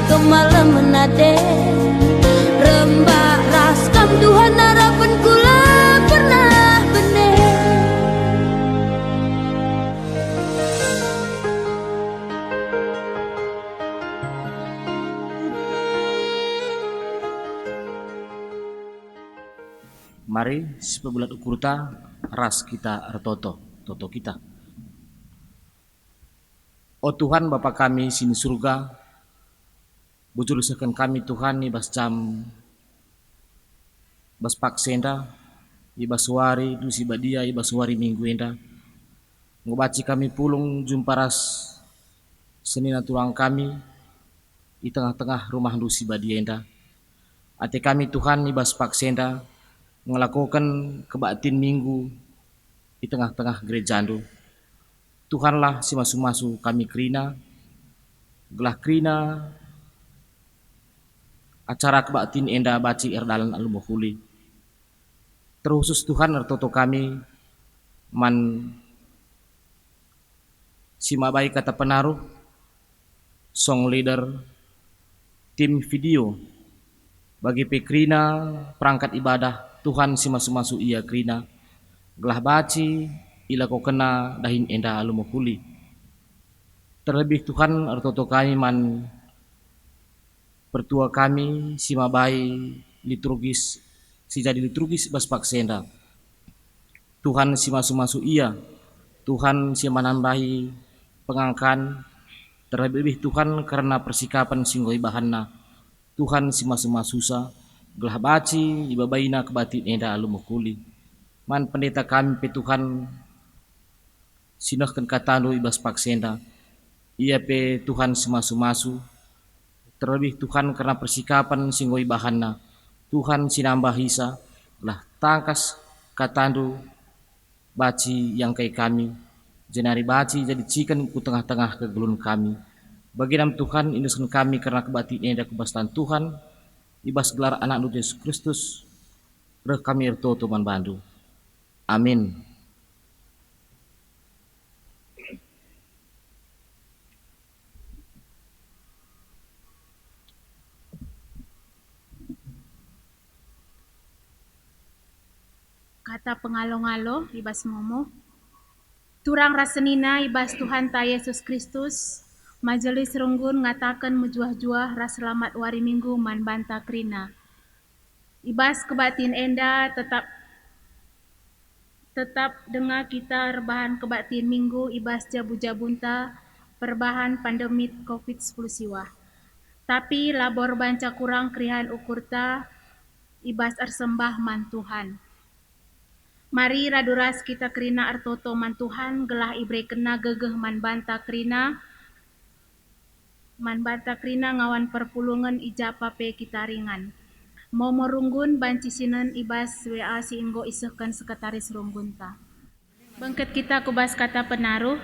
kemalam nade rembak raskam Tuhan harapan kula pernah bener. Mari sepebulat ukurta ras kita artoto toto kita. O Tuhan Bapa kami sini surga, bujur sekan kami Tuhan ibas jam bas paksenda ibas wari dusi badia ibas wari minggu enda ngobaci kami pulung jumpa ras senina tulang kami di tengah-tengah rumah dusi badia enda ate kami Tuhan ibas paksenda ngelakukan kebaktin minggu di tengah-tengah gereja ando. Tuhanlah si masu-masu kami kerina, gelah kerina acara kebaktin enda baci erdalan alumohuli. Terkhusus Tuhan ertoto kami man si mabai kata penaruh, song leader, tim video bagi pekrina perangkat ibadah Tuhan si masu-masu ia kerina, gelah baci ila ko kena dahin enda alumohuli. Terlebih Tuhan artoto kami man pertua kami si mabai liturgis si jadi liturgis bas paksenda. Tuhan si masu-masu ia, Tuhan si menambahi pengangkan, terlebih Tuhan karena persikapan singgoi bahanna. Tuhan si masu-masusa gelah baci ibabaina kebatin enda alumohuli. Man pendeta kami pe Tuhan sinahkan katanu ibas paksenda ia pe Tuhan semasu-masu terlebih Tuhan karena persikapan singgoi bahanna Tuhan sinambah hisa lah tangkas katandu baci yang kai kami jenari baci jadi cikan ku tengah-tengah kegelun kami bagi nam Tuhan induskan kami karena kebatin enda kebastan Tuhan ibas gelar anak Yesus Kristus reh kami ertoto man bandu amin. Kata pengalo-ngalo ibas momo turang rasenina ibas Tuhan ta Yesus Kristus majelis runggun ngatakan mejuah-juah ras selamat wari minggu man banta krina ibas kebatin enda tetap dengar kita rebahan kebatin minggu ibas jabu-jabunta perbahan pandemi COVID-19 siwa tapi labor banca kurang krihan ukurta ibas ersembah man Tuhan. Mari raduras kita kerina artoto man Tuhan gelah ibre kena gegeh man banta krina ngawan perpulungan ijapa pe kita ringan mau merunggun banci sinan ibas WA si inggo isehkan sekretaris runggunta bangket kita kubas kata penaruh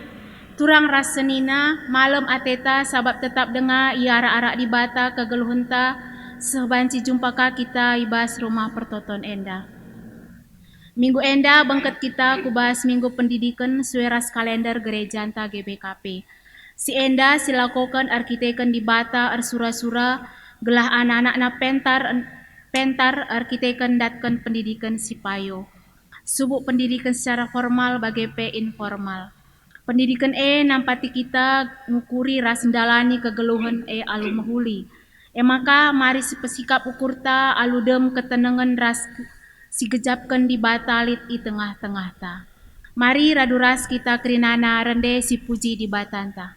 turang rasenina malam ateta sabab tetap dengar ia arak-arak di bata kegeluhunta sebanci jumpaka kita ibas rumah pertoton enda. Minggu enda bangket kita kubahas minggu pendidikan sueras kalender gereja anta GBKP. Si enda silakokan arkiteken di bata arsura-sura gelah anak-anak na pentar arkiteken datkan pendidikan si payo. Subuk pendidikan secara formal bagi pe informal. Pendidikan nampati kita ngukuri rasendalani kegeluhan alumahuli. Maka mari si pesikap ukurta aludem ketenangan ras si gejapkan di batalit di tengah-tengah ta. Mari raduras kita kerinana rende si puji di batanta.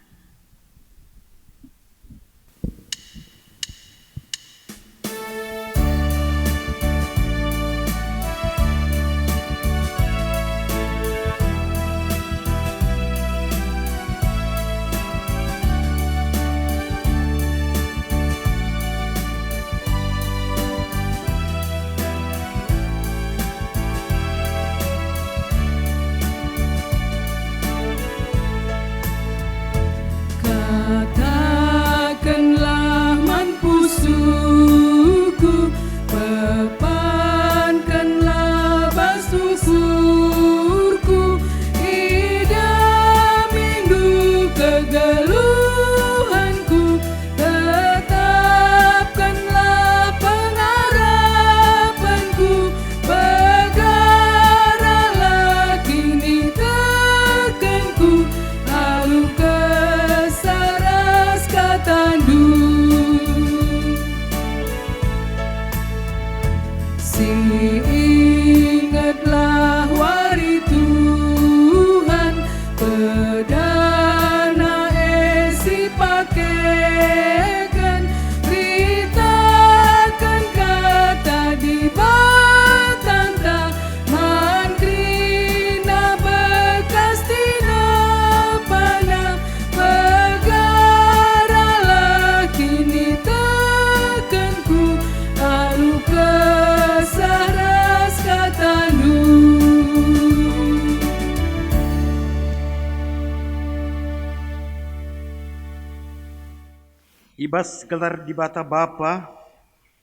ibas gelar di bata Bapa,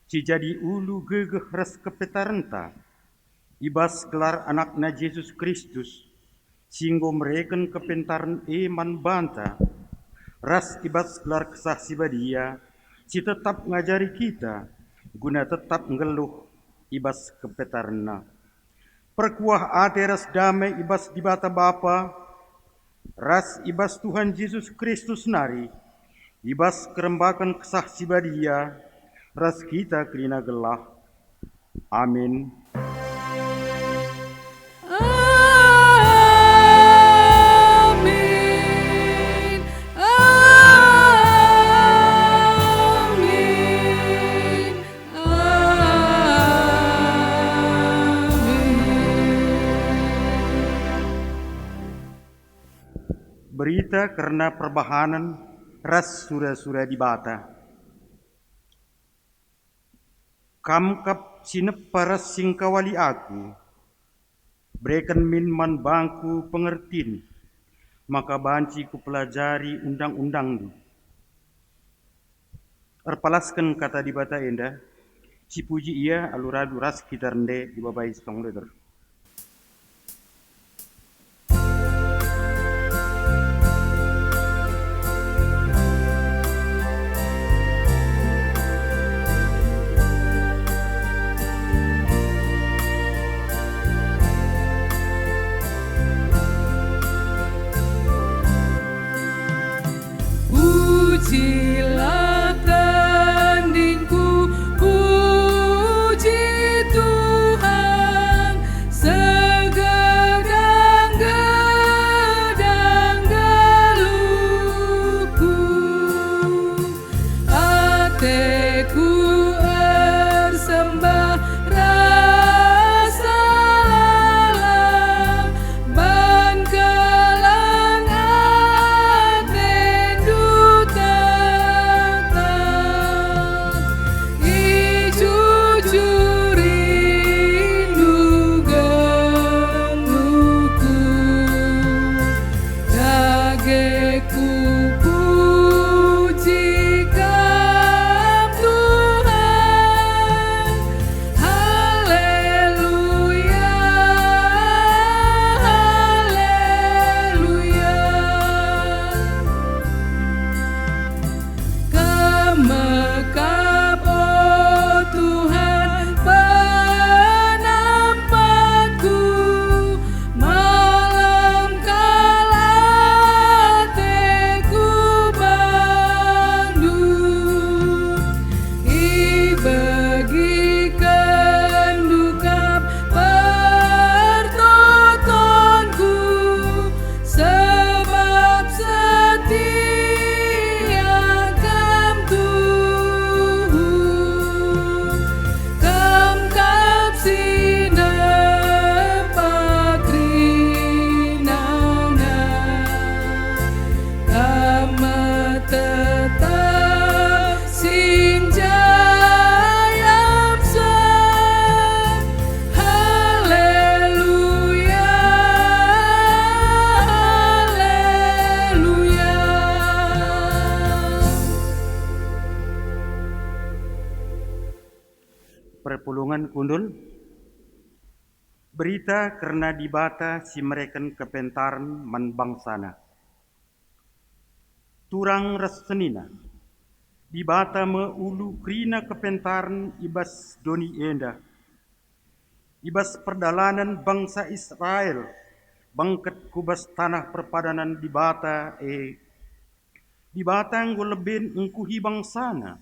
si jadi ulu gegeh ras kepetarenta, ibas gelar anakna Yesus Kristus, singgo mereken kepentaran iman banta, ras ibas gelar kesaksi badia, si tetap ngajari kita, guna tetap ngeluh ibas kepetarna. Perkuah ate ras damai ibas di bata Bapa, ras ibas Tuhan Yesus Kristus nari, ibas kerembakan kesaksi badia, ras kita kelina gelah. Amin. Amin. Amin. Berita karena perbahanan ras sura-sura di bata. Kamkap sinep paras singkawali aku, berikan min man bangku pengertin, maka banci ku pelajari undang-undang du. Erpalaskan kata di bata enda, si puji ia aluradu ras kita rende di babai stong leder. Pujilah tandingku, puji Tuhan, segedang-gedang geluhku. Hatiku ersembah rasa lalam, ban kelang atendu tetap, ijujuri rindu geluhku. Dageku pujikan Tuhan, haleluya, haleluya. Kemekap, oh Tuhan, penampatku, malam kala hatiku bandu, ibagikan dukap pertontonku, sebab setia kam Tuhan. Kamkap sinepakrinana, kama tetap sinjayam sep, haleluya, haleluya. Perpulungan kundul. Berita karena di bata si mereken kepentaran man bangsana. Turang ras senina. Di bata me ulu krina kepentaran ibas doni enda. Ibas perdalanan bangsa Israel. Bangket kubas tanah perpadanan di bata di bata nggo lebin engkuhi bangsana.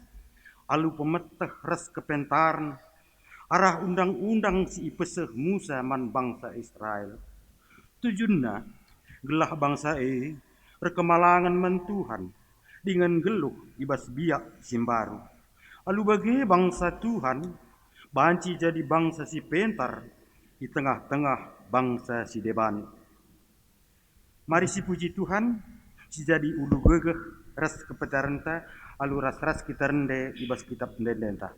Alu pemeteh ras kepentaran. Arah undang-undang si ipeseh Musa man bangsa Israel. Tujunna gelah bangsa rekemalangan man Tuhan dengan geluh ibas biak simbaru. Alu bagi bangsa Tuhan banci jadi bangsa si pentar di tengah-tengah bangsa si deban. Mari si puji Tuhan si jadi ulu gegeh ras kepetarenta alu ras-ras kita rende ibas kitab ndendenta.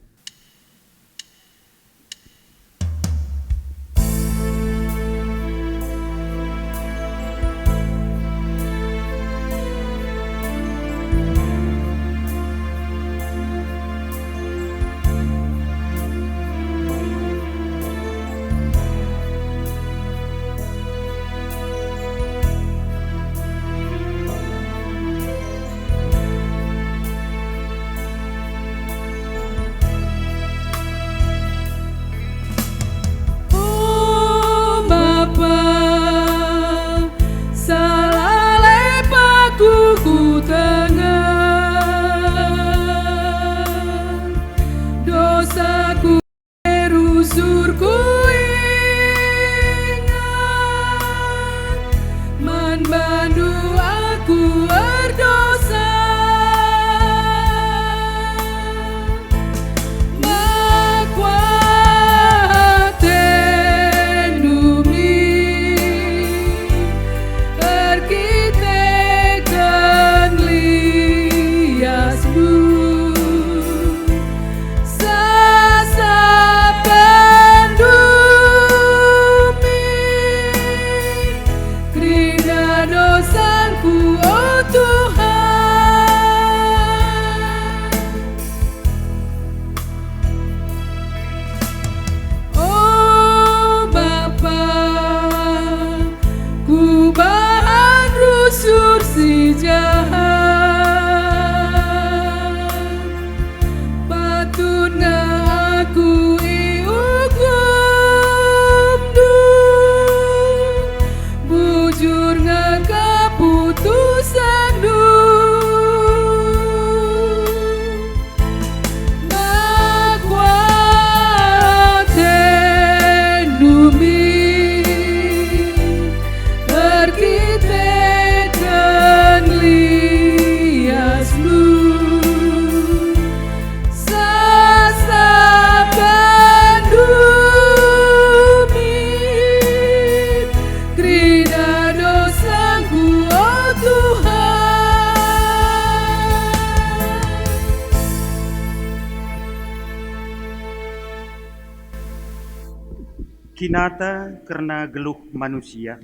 Kinata karena geluh manusia.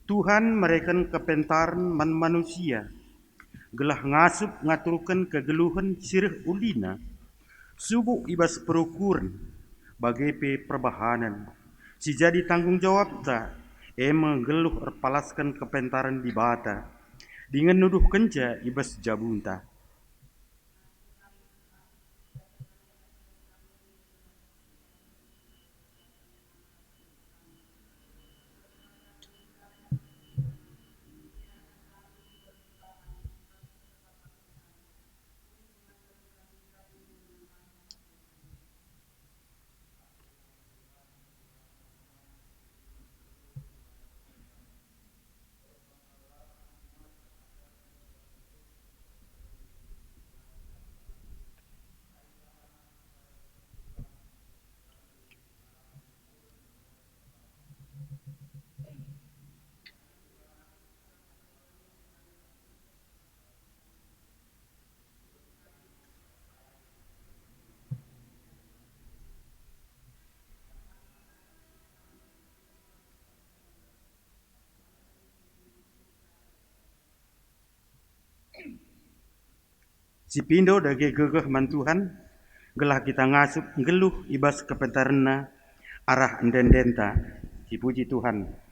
Tuhan mereken kepentaran man manusia. Gelah ngasup ngaturkan kegeluhan sirih ulina. Subuh ibas perukuran bagai perbahanan. Si jadi tanggung jawab ta emang geluh erpalaskan kepentaran di bata. Dengan nuduh kenca ibas jabunta. Si pindo dage gegeh mantuhan gelah kita ngasup geluh ibas kepentarna arah endendenta. Dipuji Tuhan.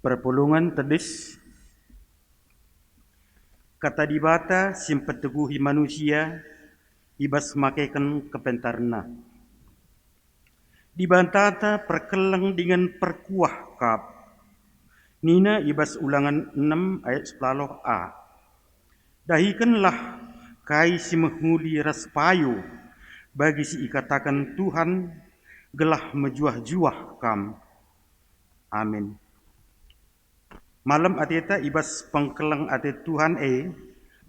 Perpulungan tedis kata dibata simpet teguhi manusia ibas makaikan kepentarna. Dibantata perkeleng dengan perkuah kap. Nina ibas ulangan 6 ayat 10a. Dahikanlah kai si menghuli ras payu bagi si ikatakan Tuhan gelah mejuah-juah kam. Amin. Malam ateta ibas pengkelang atet Tuhan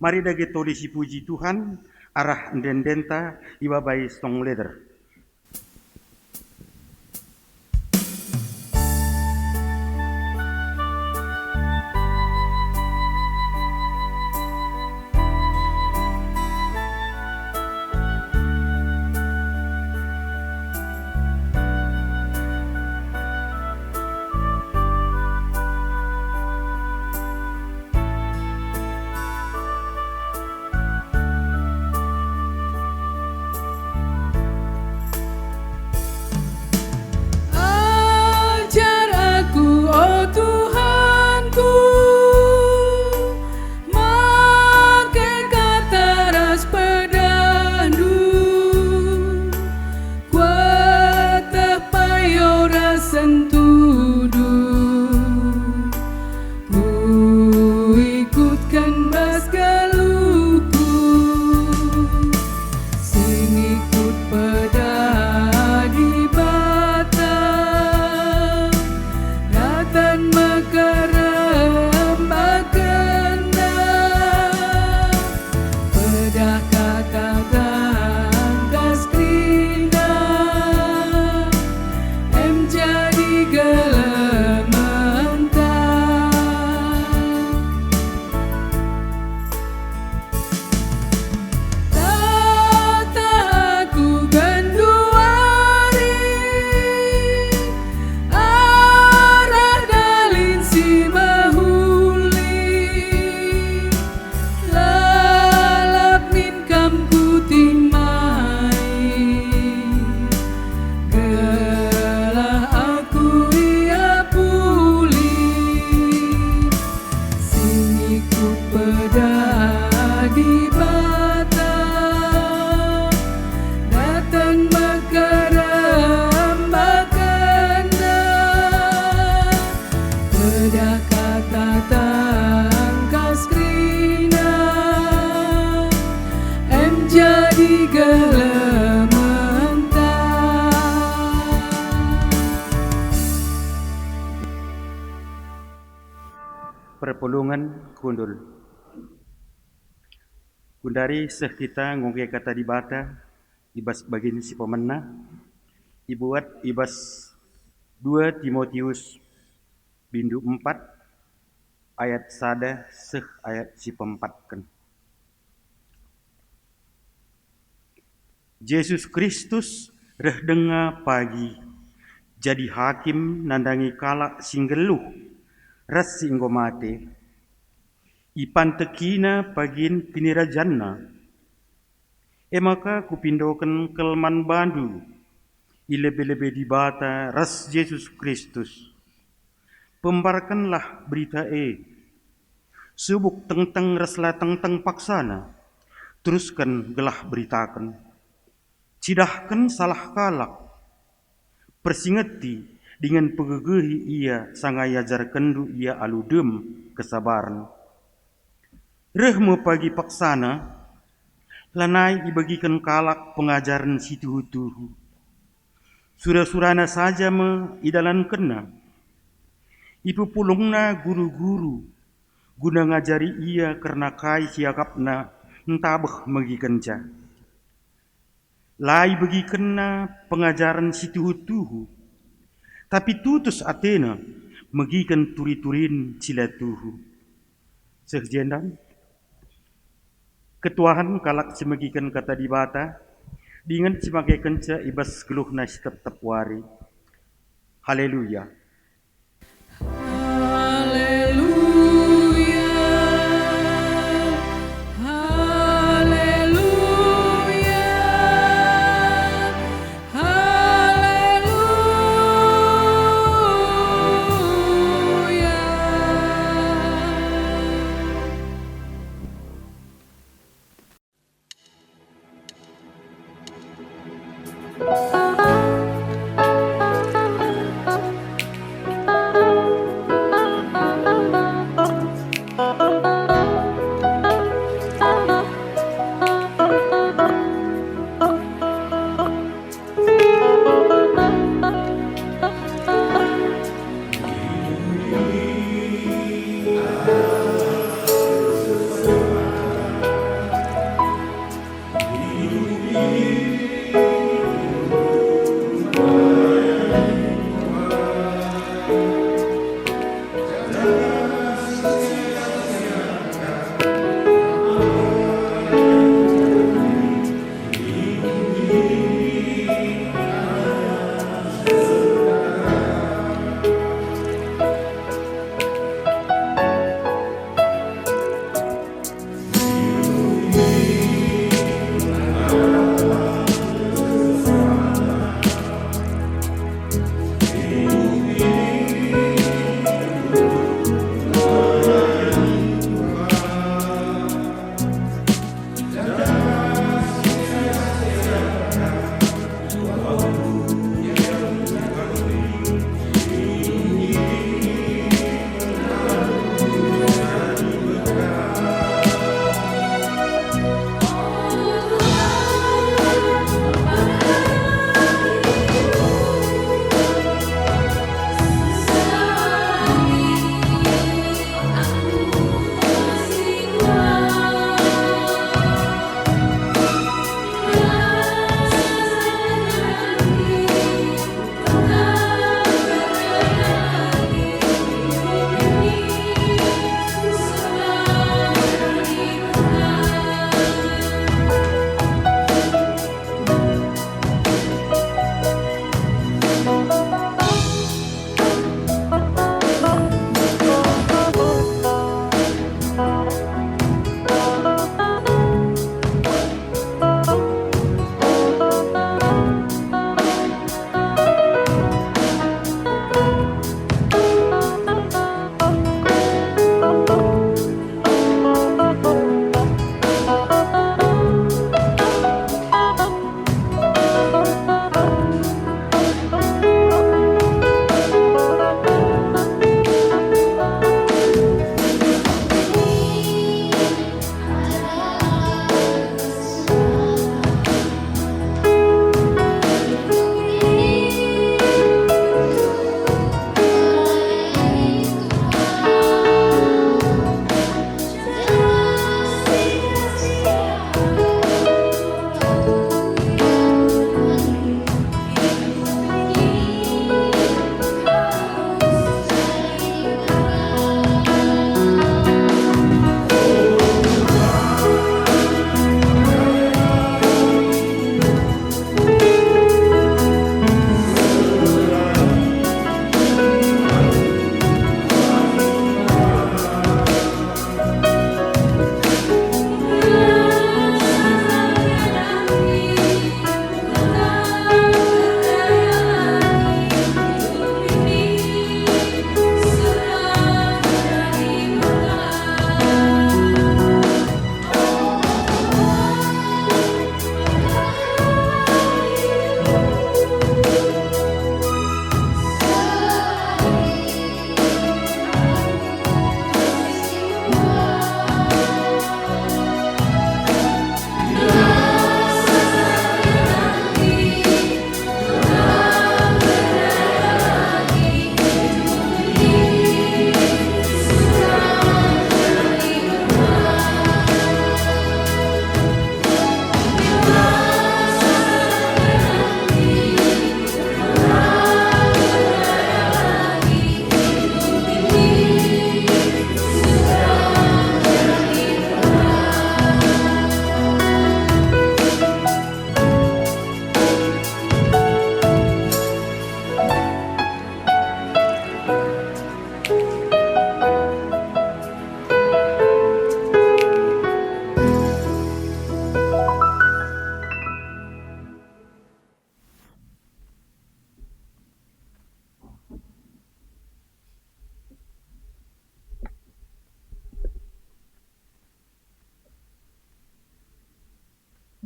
mari dage tolisi puji Tuhan arah endendenta ibabai stong leder. perpulungan kundul. Kundari seh kita ngongke kata di bata, ibas bagin si pemenah, ibuat ibas 2 Timotius bindu 4 ayat sada seh ayat si pempatkan. Yesus Kristus reh denga pagi jadi hakim nandangi kalak singgeluh ras singgo mate ipan tekina pagin pinirajanna maka kupindoken kelman bandu ilebe-lebe di bata ras Yesus Kristus pembarkanlah berita subuk teng-teng resla teng-teng paksana teruskan gelah beritakan cidahkan salah kalak persingeti dengan pegegehi ia sangaya jar kendu ia aludem kesabaran rehmu pagi paksana lanai dibagikan kalak pengajaran situhutuhu surah-surana saja me idalan kena ipu pulungna guru-guru guna ngajari ia karena kai siakapna entabeh magikenja lai bagi kena pengajaran situhutuhu tapi tutus Athena megikan turi-turin cilatuhu sehjendan ketuahan kalak semegikan kata di bata dengan sebagai kenca ibas geluh nas tetap wari haleluya.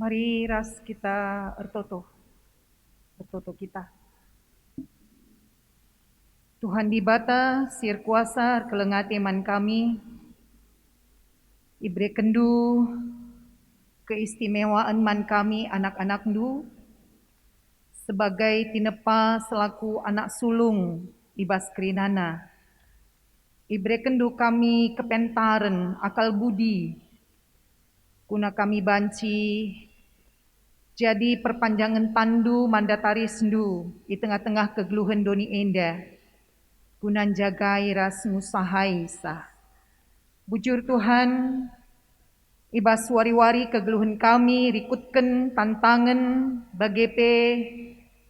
Mari ras kita ertoto kita. Tuhan di bata sir kuasa kelengate man kami, ibre kendu keistimewaan man kami anak-anak ndu, sebagai tinepa selaku anak sulung ibas kerinana. Ibre kendu kami kepentaren akal budi, guna kami banci jadi perpanjangan pandu mandataris ndu di tengah-tengah kegeluhan doni enda, guna jagai ras ngusahai sah. Bujur Tuhan, ibas wari-wari kegeluhan kami rikutkan tantangan bagepe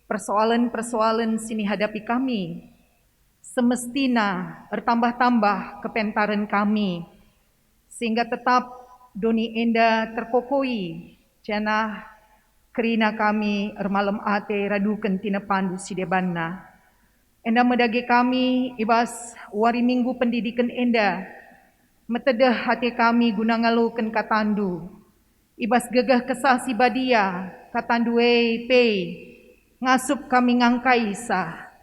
persoalan-persoalan sini hadapi kami. Semestina bertambah-tambah kepentaran kami, sehingga tetap doni enda terkokoi jana kerina kami ermalam ate radukan tina pandu sidebanna. Enda medage kami ibas wari minggu pendidikan enda, metedah hati kami guna ngalukan katandu, ibas gegah kesah si badia katandu pei ngasup kami ngangkai sah,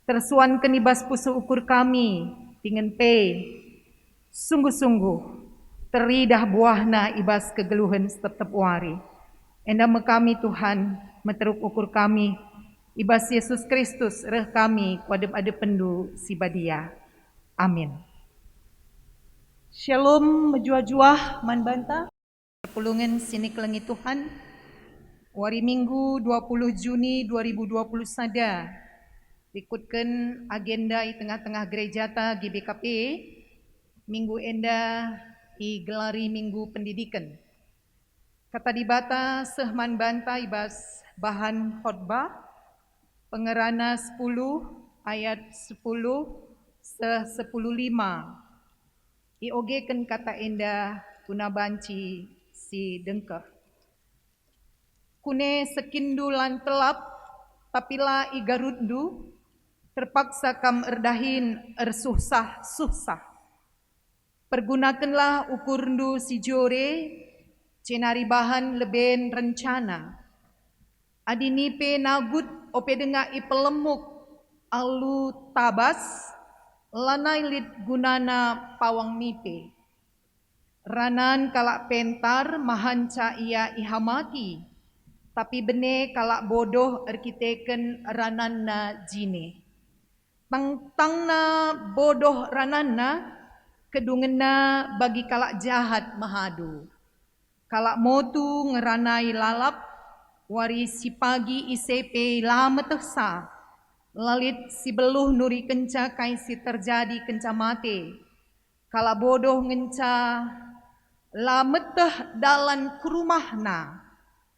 tersuan kenibas pusu ukur kami dengan sungguh-sungguh teridah buahna ibas kegeluhan setiap wari. Enda kami Tuhan meteruk ukur kami ibas Yesus Kristus reh kami kuadep-adep pendu si badia. Amin. Shalom menjuah-juah man banta perpulungan sini kelengi Tuhan. Wari Minggu 20 Juni 2020 sada ikutkan agenda di tengah-tengah gereja ta GBKP minggu enda i gelari minggu pendidikan. Kata dibata sehman banta ibas bahan khotbah pengerana 10 ayat 10 10:5 iogekan kata enda guna banci si dengkeh. Kune sekindu lan telap tapila igarundu terpaksa kam erdahin ersusah-susah. Pergunakanlah ukurndu si jore cenari bahan leben rencana. Adinipe nagut ope denga ipelemuk alu tabas lanai lit gunana pawang mipe. Ranan kalak pentar mahanca ia ihamati, tapi bene kalak bodoh erkiteken rananna jine. Tangtangna bodoh rananna kedungena bagi kalak jahat mahadu. Kalak motu ngeranai lalap wari si pagi isepe lama tehsa lalit si beluh nuri kenca kai si terjadi kenca mate. Kalak bodoh ngenca lameteh dalan kurumahna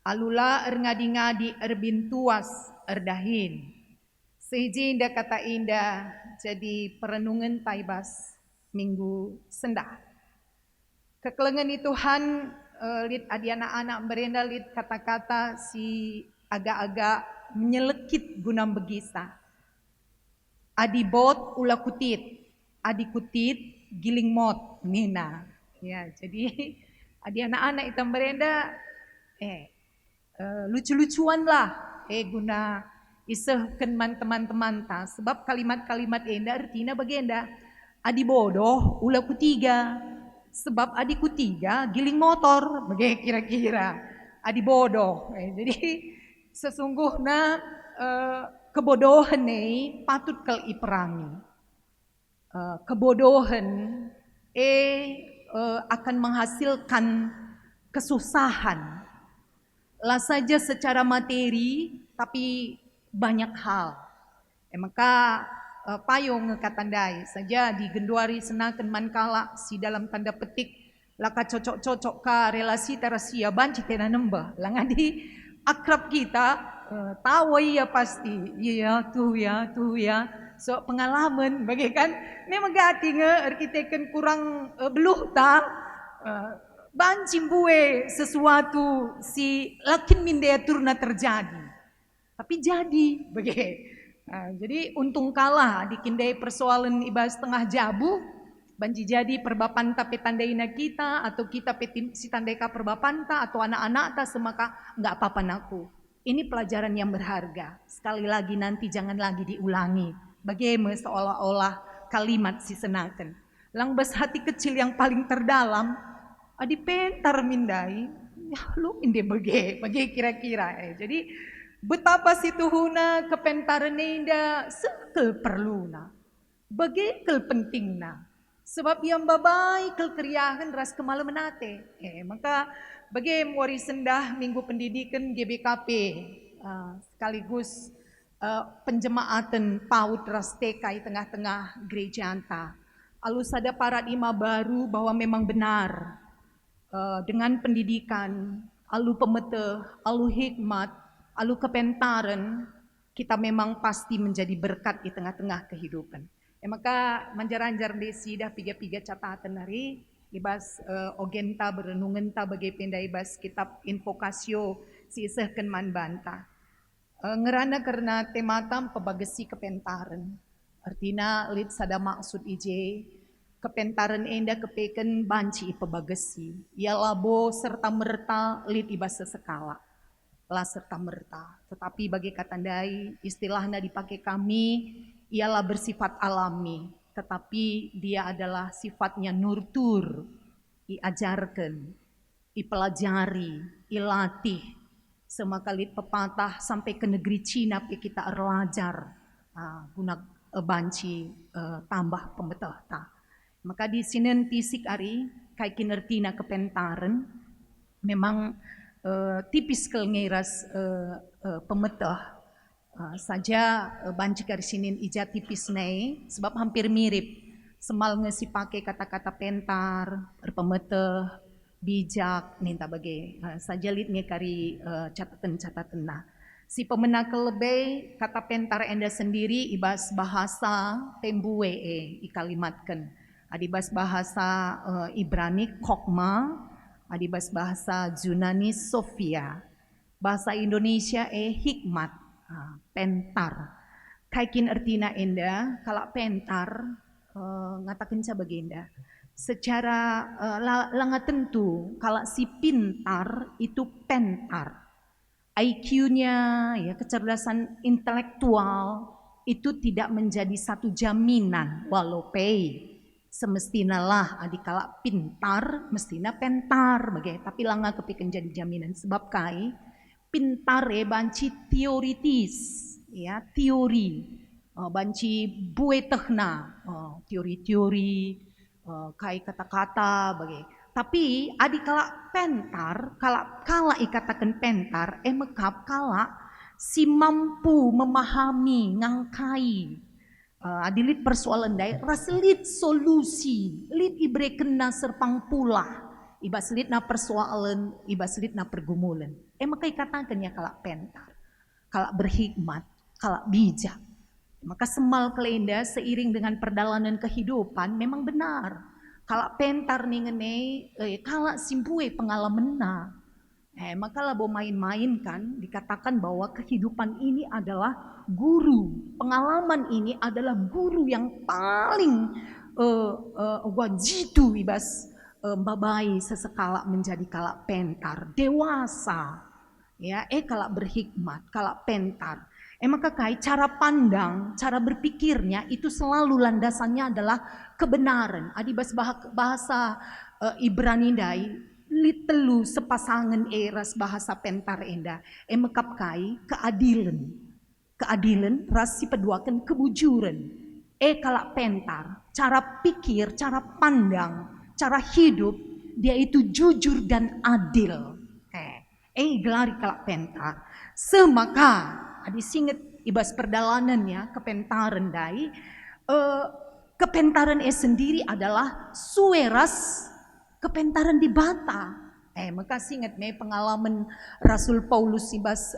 alula erngadi-ngadi erbintuas erdahin. Seiji indah kata indah jadi perenungan taibas minggu sendah. Kekelengan itu Tuhan lid adi anak-anak berenda lid kata-kata si agak-agak menyelekit guna begisa. Adi bot ula kutit, adi kutit giling mot nina. Ya, jadi adi anak-anak itu berenda lucu-lucuan lah guna isehkan man teman-teman ta, sebab kalimat-kalimat enda artinya bagenda adi bodoh ula kutiga, sebab adi kutiga giling motor bagai kira-kira adi bodoh. Jadi sesungguhnya kebodohan nih patut kel iperangi. Kebodohan akan menghasilkan kesusahan lah saja secara materi, tapi banyak hal. Maka payung ngekatandai saja di genduari senakan mankala si dalam tanda petik laka cocok-cocok ka relasi terasia banci tena nembah langadi akrab kita tahu ya pasti iya tuh ya so pengalaman bagaikan memang gati arkiteken kurang beluh ta banci bue sesuatu si lakin mindeaturna terjadi tapi jadi bagai. Jadi untung kalah dikindai persoalan ibas tengah jabu banci jadi perbapanta petandaina kita atau kita si tandaika perbapanta atau anak-anak ta semaka nggak apa-apa naku. Ini pelajaran yang berharga. Sekali lagi nanti jangan lagi diulangi. Bagaimana seolah-olah kalimat si senaken. Langbas hati kecil yang paling terdalam adi pentar mindai. Ya lu inde bagi kira-kira. Jadi betapa si tuhuna kepentaran inda sekel perluna. Bagekel pentingna. Sebab yang babai kelkeriahan ras kemala menate. Maka bagi warisan dah Minggu Pendidikan GBKP sekaligus penjemaatan PAUD ras TK di tengah-tengah gereja anta. Alus ada paradigma baru bahwa memang benar dengan pendidikan, alu pemete, alu hikmat, alu kepentaran, kita memang pasti menjadi berkat di tengah-tengah kehidupan. Maka manjar-anjar desi dah piga-piga catatan hari ibas ogenta berenungenta bagi pendai ibas kitab Invokasio si isehken man banta. Ngerana karena tematam pebagesi kepentaran. Artinya lid sada maksud ije kepentaran enda kepeken banci pebagesi. Ia labo serta merta lid ibas sesekala. Lah serta merta. Tetapi bagi katandai istilahnya dipakai kami ialah bersifat alami, tetapi dia adalah sifatnya nurtur, iajarkan, ipelajari, ilatih, semakalit pepatah sampai ke negeri Cina kita erlajar, guna banci tambah pemetahta. Maka di sini tisik ari kai kinertina kepentaran, memang tipis kelngeras pemetah. Saja banci kari sinin ija tipis nei sebab hampir mirip semal ngesi pakai kata-kata pentar, berpemete, bijak, ninta bagai saja litnya kari catatan-catatan nah. Si pemenakel lebih kata pentar enda sendiri ibas bahasa tembue ikalimatkan. Adibas bahasa Ibrani kokma, adibas bahasa Yunani Sofia, bahasa Indonesia hikmat. Pentar. Kaikin artina enda, kalau pentar ngatakan sa bagenda. Secara langat tentu, kalau si pintar itu pentar. IQ-nya, ya kecerdasan intelektual itu tidak menjadi satu jaminan. Walaupun semestinya lah adikala pintar, mestinya pentar, bagai. Tapi langga kepikan jadi jaminan. Sebab kai pintar banci teoritis, ya teori, banci buetehna, teori-teori, kai kata-kata, bagai. Tapi adikala pentar, kala ikatakan pentar, mekap kala si mampu memahami, ngangkai, adilit persoalan dai, raslit solusi, lit ibrekena serpang pula. Ibas lit na persoalan, ibas lit na pergumulan. Maka ikatakan ya kalak pentar, kalak berhikmat, kalak bijak. Maka semal kelenda seiring dengan perjalanan kehidupan memang benar. Kalak pentar nih ngene, kalak simpue pengalaman na. Maka lah mau main-main kan, dikatakan bahwa kehidupan ini adalah guru. Pengalaman ini adalah guru yang paling wajitu ibas babai sesekala menjadi kalak pentar dewasa ya kalak berhikmat kalak pentar maka kai cara pandang cara berpikirnya itu selalu landasannya adalah kebenaran adibas bahasa Ibrani dai litelu sepasangan eras bahasa pentar enda mekap kai keadilan ras si peduakan kebujuran kalak pentar cara pikir cara pandang cara hidup dia itu jujur dan adil. Gelari kalak pentar. Semaka disinget ibas perdalanannya kepentaran dai. Kepentaran sendiri adalah sueras kepentaran di bata. Maka singet pengalaman Rasul Paulus ibas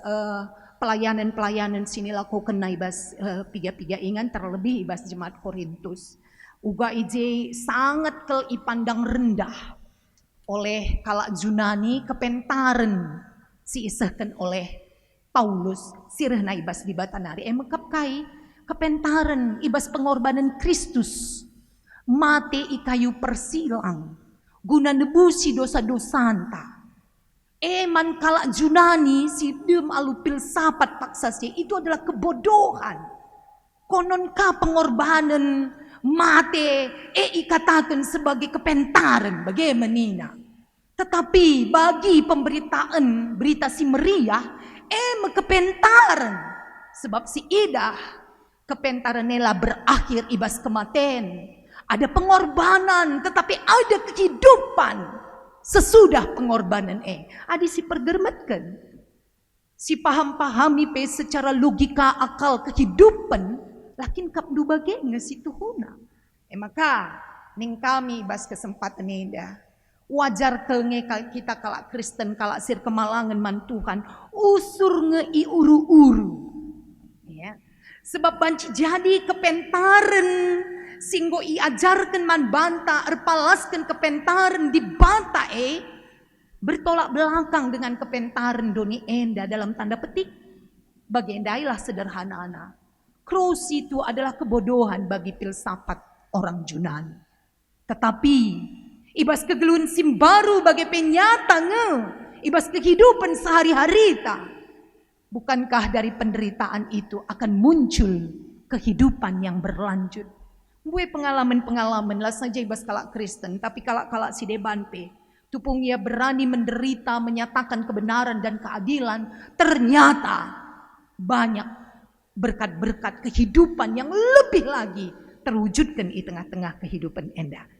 pelayanan sini lakukan ibas piga-piga ingan terlebih ibas jemaat Korintus. Uga ije sangat ipandang rendah oleh kalak Yunani kepentaran si isahkan oleh Paulus sirehna ibas di batanari mekap kai kepentaran ibas pengorbanan Kristus mate i kayu persilang guna nebusi dosa-dosanta. Man kalak junani si dem alu filsafat paksa si itu adalah kebodohan. Kononkah pengorbanan mate ikatakan sebagai kepentaran bagaimana? Tetapi bagi pemberitaan berita si meriah kepentaran. Sebab si idah kepentaran nela berakhir ibas kematian. Ada pengorbanan tetapi ada kehidupan sesudah pengorbanan adi si pergermetkan. Si paham-pahami secara logika akal kehidupan lakin kapdu bagenga si tuhuna. Maka ning kami bas kesempatan eda wajar kelnge kita kalak Kristen kalak sir kemalangan man Tuhan usur ngei uru-uru. Ya. Sebab banci jadi kepentaran singgo iajarkan man banta erpalaskan kepentaran di banta bertolak belakang dengan kepentaran doni enda dalam tanda petik. Bagi endailah sederhana. Cross itu adalah kebodohan bagi filsafat orang Yunani. Tetapi ibas kegelun simbaru bagi penyata ibas kehidupan sehari-hari ta. Bukankah dari penderitaan itu akan muncul kehidupan yang berlanjut? Gue pengalaman-pengalaman lah saja ibas kalak Kristen, tapi kalak-kalak si debanpe, tupung ia berani menderita, menyatakan kebenaran dan keadilan, ternyata banyak berkat-berkat kehidupan yang lebih lagi terwujudkan di tengah-tengah kehidupan enda.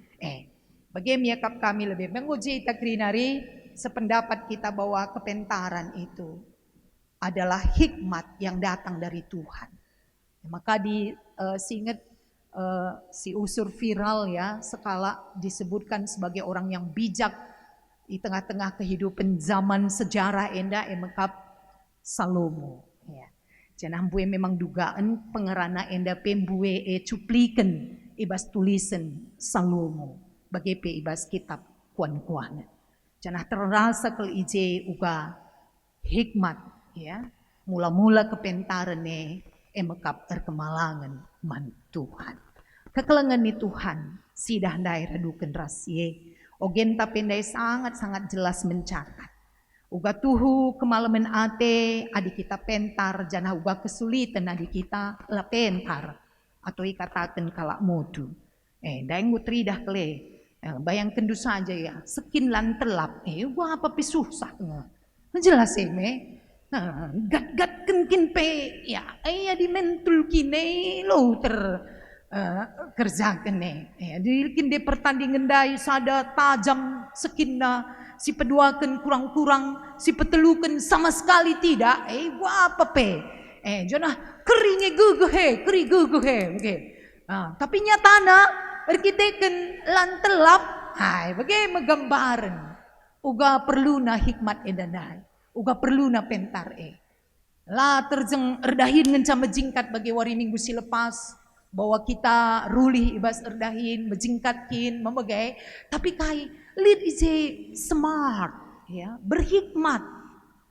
Bagaimana kami lebih menguji takrinari sependapat kita bahwa kepentaran itu adalah hikmat yang datang dari Tuhan. Maka diingat si usur viral ya sekala disebutkan sebagai orang yang bijak di tengah-tengah kehidupan zaman sejarah enda emekap Salomo ya. Janah bue memang dugaan pengerana enda pembue cuplikan ibas tulisan Salomo bagi ibas kitab kuan-kuan. Janah terasa kel ije uga hikmat ya mula-mula kepentaran emekap erkemalangan man Tuhan. Kekelengan ni Tuhan sidah daerah duken rasye. Ogen tapendai sangat-sangat jelas mencatat. Uga tuhu kemalaman ate adik kita pentar janah uga kesulitan adik kita la pentar atau ikatakan kalak modu. Daeng utridah kele. Bayangkan du saja ya sekin lan telap. Uga apa pi susah jelas me. Gat-gat kenkin pe ya di mentul kine lo kerjakan dikin de pertandingan dai sada tajam sekinna si peduakan kurang-kurang si petelukan sama sekali tidak gua apa pe jonah keringnya keri guguhe oke tapi nyatana berkiteken lan telap bagaimana gambaran uga perlu na hikmat edanai uga perlu na pentar lah terjeng erdahin ngencam mejingkat bagi wari minggu si lepas bahwa kita rulih ibas erdahin mejingkatkin memegai tapi kai lead is smart ya berhikmat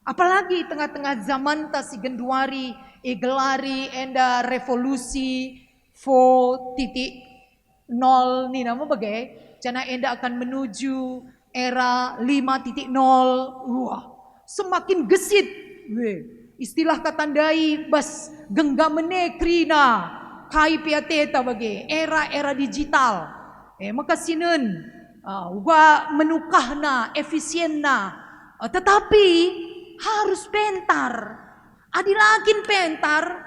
apalagi tengah-tengah zaman ta si genduari gelari enda revolusi 4.0 ni nama bagai jana enda akan menuju era 5.0 wah semakin gesit istilah katandai bas genggamene krina kai piateta bagi era digital maka sinen uga menukahna efisienna tetapi harus pentar adilakin pentar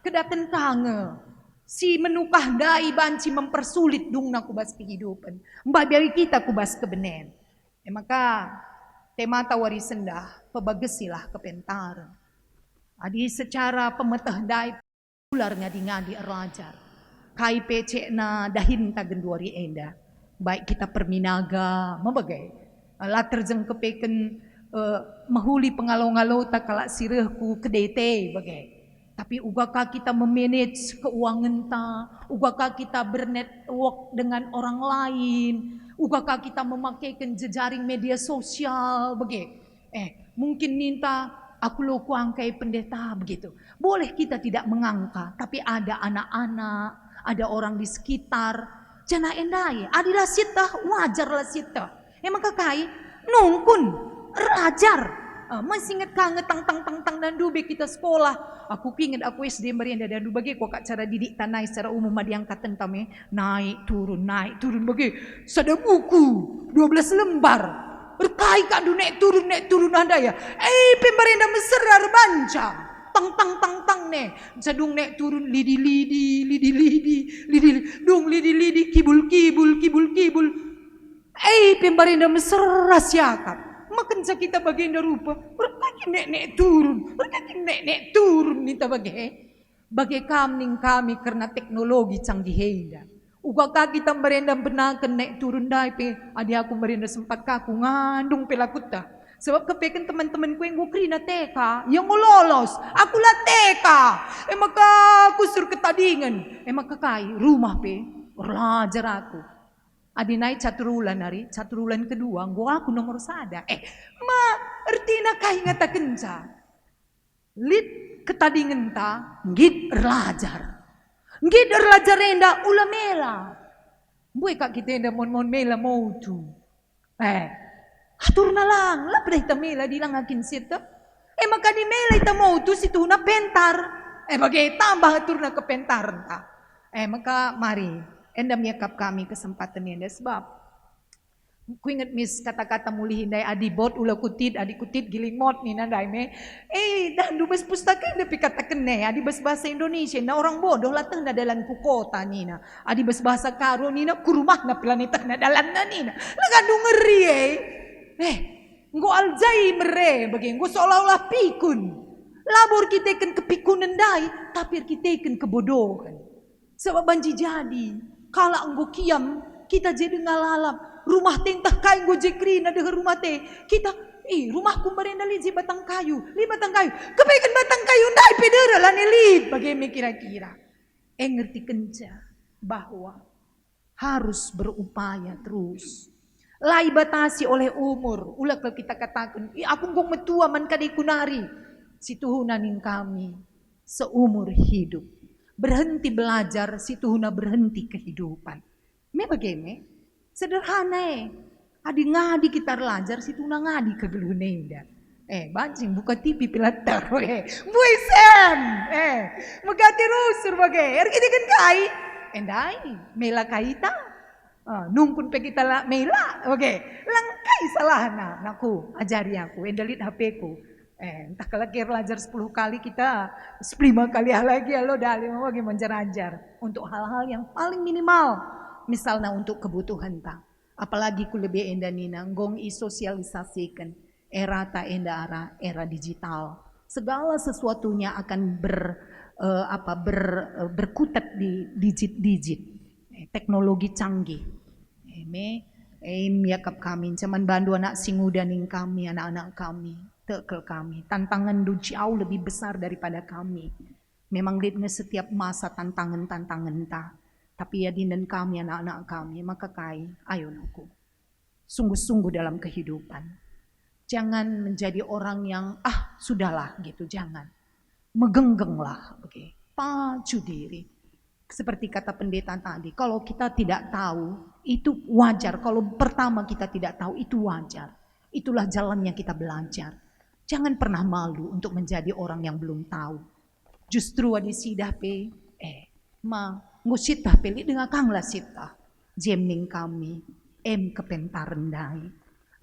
kedaten kange si menukah dai banci mempersulit dungna kubas kehidupan mbak biari kita kubas kebenen maka tema tawari sendah pebagesilah kepentar adi secara pemetah dai ular ngadi-ngadi erlajar kai PC na dahin tagenduari enda baik kita perminaga membagai la terjeng kepeken mahuli pengalau-ngalau tak kalak sirehku kedete bagai tapi ugakah kita memanage keuangan ta ugakah kita bernetwork dengan orang lain ugakah kita memakaikan jejaring media sosial bagai mungkin minta aku lo kuangkai pendeta begitu. Boleh kita tidak mengangka, tapi ada anak-anak, ada orang di sekitar Jana endai, adilah sita, wajarlah sita. Emang kakai, nungkun, rajar. Masih ingat kangen tang dan dube kita sekolah. Aku ingat aku SD merienda dan dube bagi kok cara didik tanai secara umum diangkatan tame naik turun bagi. Sada buku 12 lembar. Berkai kak naik turun anda ya. Pemerintah meserar banca. Tang ne. Jadung naik turun lidi dong lidi kibul. Pemerintah meserar siakap. Makan kita bagian rupa, berkaki nek turun nita bagai kami karena teknologi canggih heda. Uga kaki kita merendam benakan nek turun dai pe, adi aku merendam sempat kaku ngandung pelakuta. Sebab kepekan teman-temanku yang gue krina TK, yang lolos, aku lah TK. Maka aku suruh ketadingan, maka kai rumah pe, belajar aku. Adi naik caturulan kedua, gua aku nomor sada. Artina kai ngata kenca. Lid ketadingan ta, ngid erlajar. Ngid erlajar enda ula mela. Buai kak kita enda mon mela mau tu. Atur na lang, lapre ita mela dilangakin sita. Maka di mela ita mau tu situ na pentar. Bagai tambah atur na ke pentar ta. Maka mari. Enda miakap kami kesempatan ini sebab ku ingat mis kata-kata muli hindai adi bot ula kutit adi kutit giling mot ni nandai me dan dubes pustaka enda pikatakan ne adi bas bahasa Indonesia na orang bodoh lateng na dalan ku kota ni na adi bas bahasa karo ni na ku rumah na planeta na dalan na ni na lagadu ngeri nggo aljai mere bagi nggo seolah-olah pikun labor kita ikan kepikunan dai tapi kita ikan kebodohan sebab banji jadi kalau enggo kiam kita jadi ngalalap rumah tentah kain go jekrina deh rumah teh kita rumahku merenda li batang kayu kebaikan batang kayu ndai pedera lah nelit bagaimana kira-kira ngerti kenca bahwa harus berupaya terus lai batasi oleh umur ulah kalau kita katakan aku nggo metua man kadai kunari situhunanin kami seumur hidup berhenti belajar, situhuna berhenti kehidupan. Me bagaimana? Sederhana adi ngadi kita belajar, situhuna ngadi kegelunenda. Bancing buka TV pilatar, buai sen, megati rusur bagai, kita kan kai, endai, mela kaita, numpun pe kita la mela, langkai salahna, naku ajari aku, endalit HP ku. Entah kalau belajar 10 kali kita 5 kali lagi lo dalih mau bagaimana menjarajar untuk hal-hal yang paling minimal misalnya untuk kebutuhan ta apalagi ku lebih enda nina gong isosialisasikan era ta enda era digital segala sesuatunya akan berkutat di digit teknologi canggih yakap kami cuman bandu anak singuda ning kami anak-anak kami tekel kami, tantangan jauh lebih besar daripada kami. Memang di setiap masa tantangan ta, tapi ya dinan kami anak-anak kami, maka kai, ayo naku, sungguh-sungguh dalam kehidupan. Jangan menjadi orang yang sudahlah gitu, jangan megenggenglah, pacu diri. Seperti kata pendeta tadi, kalau kita tidak tahu itu wajar. Kalau pertama kita tidak tahu itu wajar. Itulah jalan yang kita belajar. Jangan pernah malu untuk menjadi orang yang belum tahu. Justru adi sidah pe, ngusitah peli dengan kanglah sitah. Jemning kami, kepentar rendai.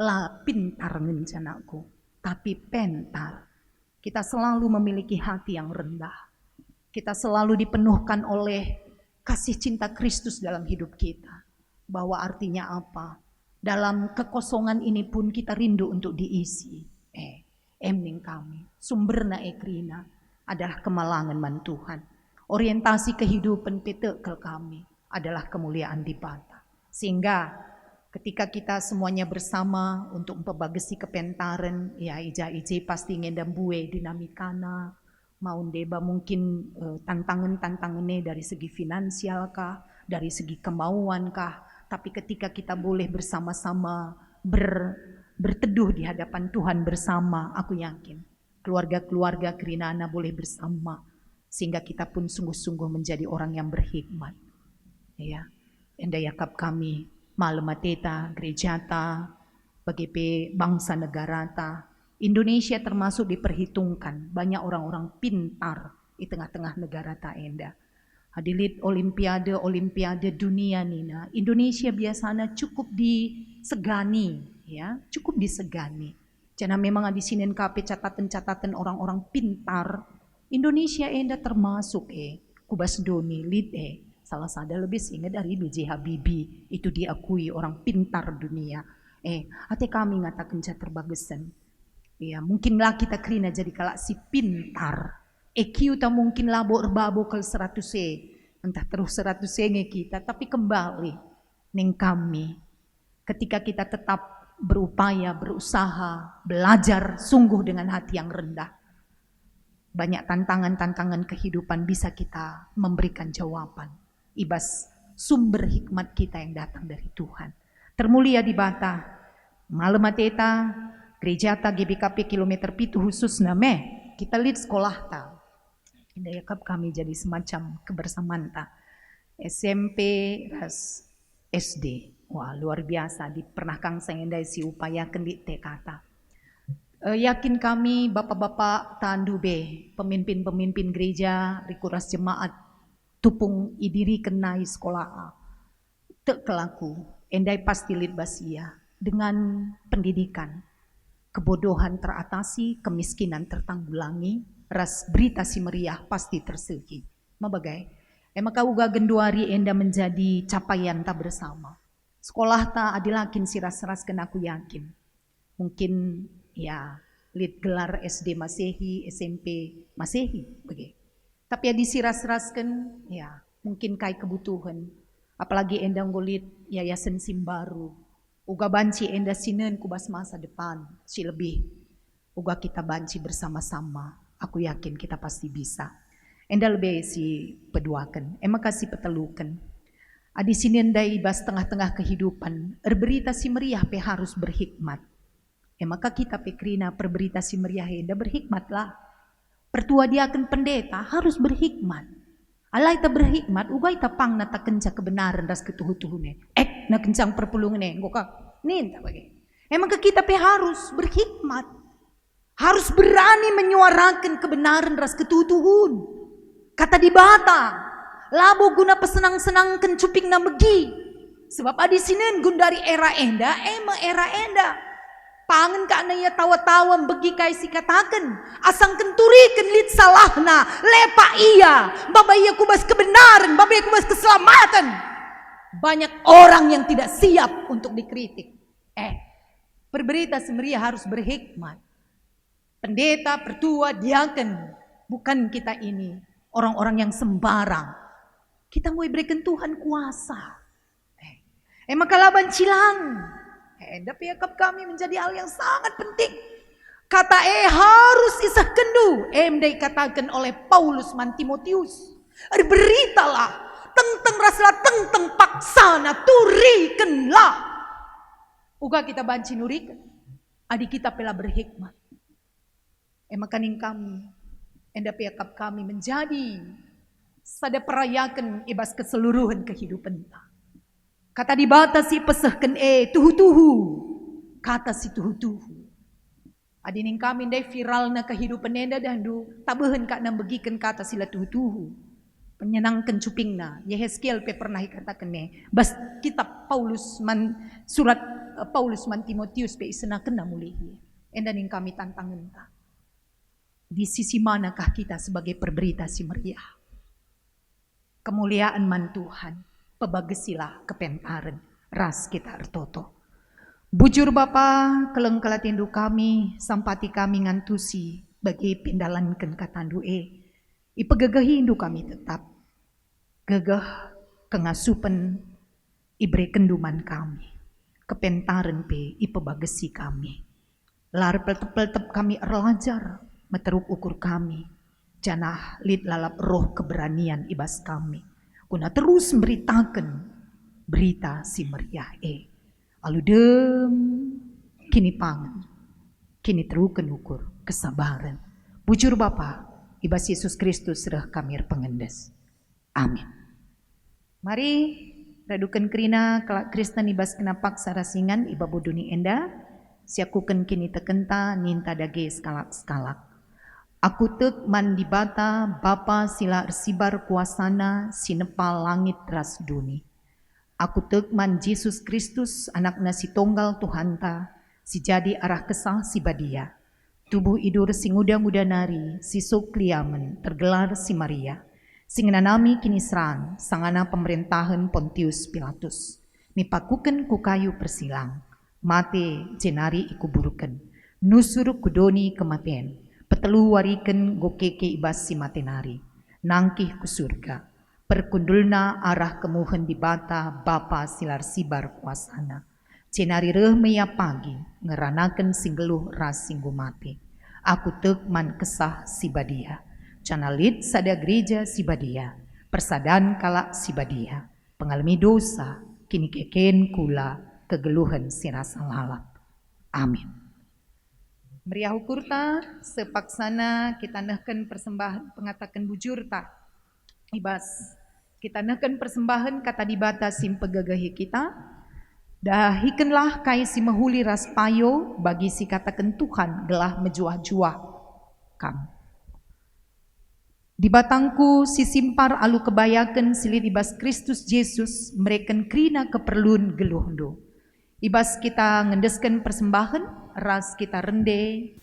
La pintar ngencanaku, tapi pentar. Kita selalu memiliki hati yang rendah. Kita selalu dipenuhkan oleh kasih cinta Kristus dalam hidup kita. Bahwa artinya apa? Dalam kekosongan ini pun kita rindu untuk diisi. Emning kami, sumberna ekrina adalah kemalangan man Tuhan. Orientasi kehidupan petekel kami adalah kemuliaan di Bapa. Sehingga ketika kita semuanya bersama untuk membagasi kepentaran, ya ija pasti ngendam bue dinamikana, maun deba mungkin tantangannya dari segi finansial kah, dari segi kemauan kah. Tapi ketika kita boleh bersama-sama berteduh di hadapan Tuhan bersama, aku yakin keluarga-keluarga Kerinana boleh bersama sehingga kita pun sungguh-sungguh menjadi orang yang berhikmat. Ya, enda yakap kami malamateta gerejata bagi bangsa negara ta. Indonesia termasuk diperhitungkan banyak orang-orang pintar di tengah-tengah negara ta enda. Hadilit olimpiade dunia nina, Indonesia biasanya cukup disegani, ya, cukup disegani. Karena memang di sini KP catatan-catatan orang-orang pintar, Indonesia enda termasuk Kubas Doni lead salah satu lebih ingat dari B.J. Habibie, itu diakui orang pintar dunia. Ate kami ngatakan terbagusan. Ya, mungkinlah kita kerina jadi kalak si pintar. EQ tak mungkin labo erbabo ke 100 entah terus 100 kita, tapi kembali neng kami ketika kita tetap berupaya, berusaha, belajar sungguh dengan hati yang rendah. Banyak tantangan-tantangan kehidupan bisa kita memberikan jawaban. Ibas sumber hikmat kita yang datang dari Tuhan. Termulia di Bata, Malamateta, gereja ta GBKP kilometer pitu khusus name, kita lihat sekolah ta. Yakap kami jadi semacam kebersamaan ta. SMP ras SD. Wah, luar biasa di pernah kang sayendai si upaya kendi kata. Yakin kami bapak-bapak tandube, pemimpin-pemimpin gereja, rikuras jemaat, tupung idiri kenai sekolah. Tek kelaku, endai pasti lid basia dengan pendidikan. Kebodohan teratasi, kemiskinan tertanggulangi, ras berita si meriah pasti tersegi. Mabagai, maka uga genduari enda menjadi capaian tak bersama. Sekolah tak adilakin si ras-ras kena aku yakin. Mungkin ya lid gelar SD Masehi, SMP Masehi, bagai. Tapi ya disiras-raskan, ya mungkin kai kebutuhan. Apalagi enda ngolit yayasan Simbaru. Uga banci enda sinen kubas masa depan, si lebih. Uga kita banci bersama-sama. Aku yakin kita pasti bisa. Enda lebih si peduakan, kasih petelukan. Adi sini endai ibas tengah-tengah kehidupan, berita si meriah pe harus berhikmat. Maka kita pekrina perberita si meriah enda berhikmatlah. Pertua dia akan pendeta harus berhikmat. Alai ta berhikmat, ugai ta pang nata kenca kebenaran ras ketuhu-tuhune. Na kencang perpulungan goka ninta bagi. Maka kita pe harus berhikmat. Harus berani menyuarakan kebenaran ras ketutuhun. Kata di Bata, labo guna pesenang-senang kencuping na megi. Sebab adi sinen gundari era enda, era enda. Pangen ka na ya tawa-tawa begi kai si katakan. Asang kenturikan lit salahna, lepa iya. Babaya kubas kebenaran, babaya kubas keselamatan. Banyak orang yang tidak siap untuk dikritik. Berberita semeriah harus berhikmat. Pendeta, pertua, diaken, bukan kita ini orang-orang yang sembarang. Kita mau berikan Tuhan kuasa. Maka laban cilang. Tapi yakap kami menjadi hal yang sangat penting. Kata harus isah kendu. Dikatakan oleh Paulus man Timotius. Beritalah tentang rasalah tentang paksana turikanlah. Uga kita banci nurikan. Adik kita pela berhikmat. Maka ning kami, enda yakap kami menjadi sada perayakan ibas keseluruhan kehidupan ta. Kata di Bata si pesehken tuhu-tuhu. Kata si tuhu-tuhu. Adi ning kami ndai viralna kehidupan enda dandu tabuhan kak nambegikan kata sila tuhu-tuhu. Penyenangkan cupingna. Yehezkiel pe pernah katakan bas kitab surat Paulus man Timotius pe isena kena mulihi. Enda ning kami tantangan ta. Di sisi manakah kita sebagai perberita si meriah? Kemuliaan man Tuhan, pebagesilah kepentaran, ras kita artoto. Bujur Bapa, keleng kalatindu kami, sampati kami ngantusi, bagi pindalankan katandu ipegegahi indu kami tetap, gegah kengasupan, ibre kenduman kami, kepentaran pe ipebagesi kami. Lar peltep-peltep kami erlajar, meteruk ukur kami, janah lid lalap roh keberanian ibas kami, guna terus memberitakan berita si meriah aludem kini pangan, kini terukan ukur kesabaran. Bujur Bapa, ibas Yesus Kristus serah kami pengendes. Amin. Mari Radukan kerina kelak Kristen ibas kena paksa rasingan iba bodoni enda, siakuken kini tekenta ninta dage skalak-skalak. Aku tek man dibata Bapa sila ersibar kuasana sinepal langit ras duni. Aku tek man Yesus Kristus anakna si tonggal Tuhanta, si jadi arah kesah si badia. Tubuh idur sing uda-uda nari, si sukliamen tergelar si Maria. Sing nanami kini serang, sangana pemerintahan Pontius Pilatus. Mipakuken ku kayu persilang, mate jenari ikuburuken. Nusur kudoni kematian, petelu wariken gokeke ibas si matenari. Nangkih ku surga, perkundulna arah kemuhen di bata Bapa silar sibar kuasana. Jenari rehmeya pagi, ngeranaken singgeluh ras singgu mati. Aku tek man kesah si badia. Canalit sada gereja si badia, persadan kala si badia, pengalami dosa, kini keken kula, kegeluhan si rasa lalap. Amin. Meriah ukurta, sepaksana kita nehken persembahan pengatakan bujur ta. Ibas, kita nehken persembahan kata dibata sim pegagahi kita, dahikenlah kai si mahuli ras payo, bagi si katakan Tuhan gelah mejuah-juah kam. Di batangku si simpar alu kebayaken silit ibas Kristus Yesus mereken krina keperluan geluhndo. Ibas kita ngendesken persembahan, ras kita rende.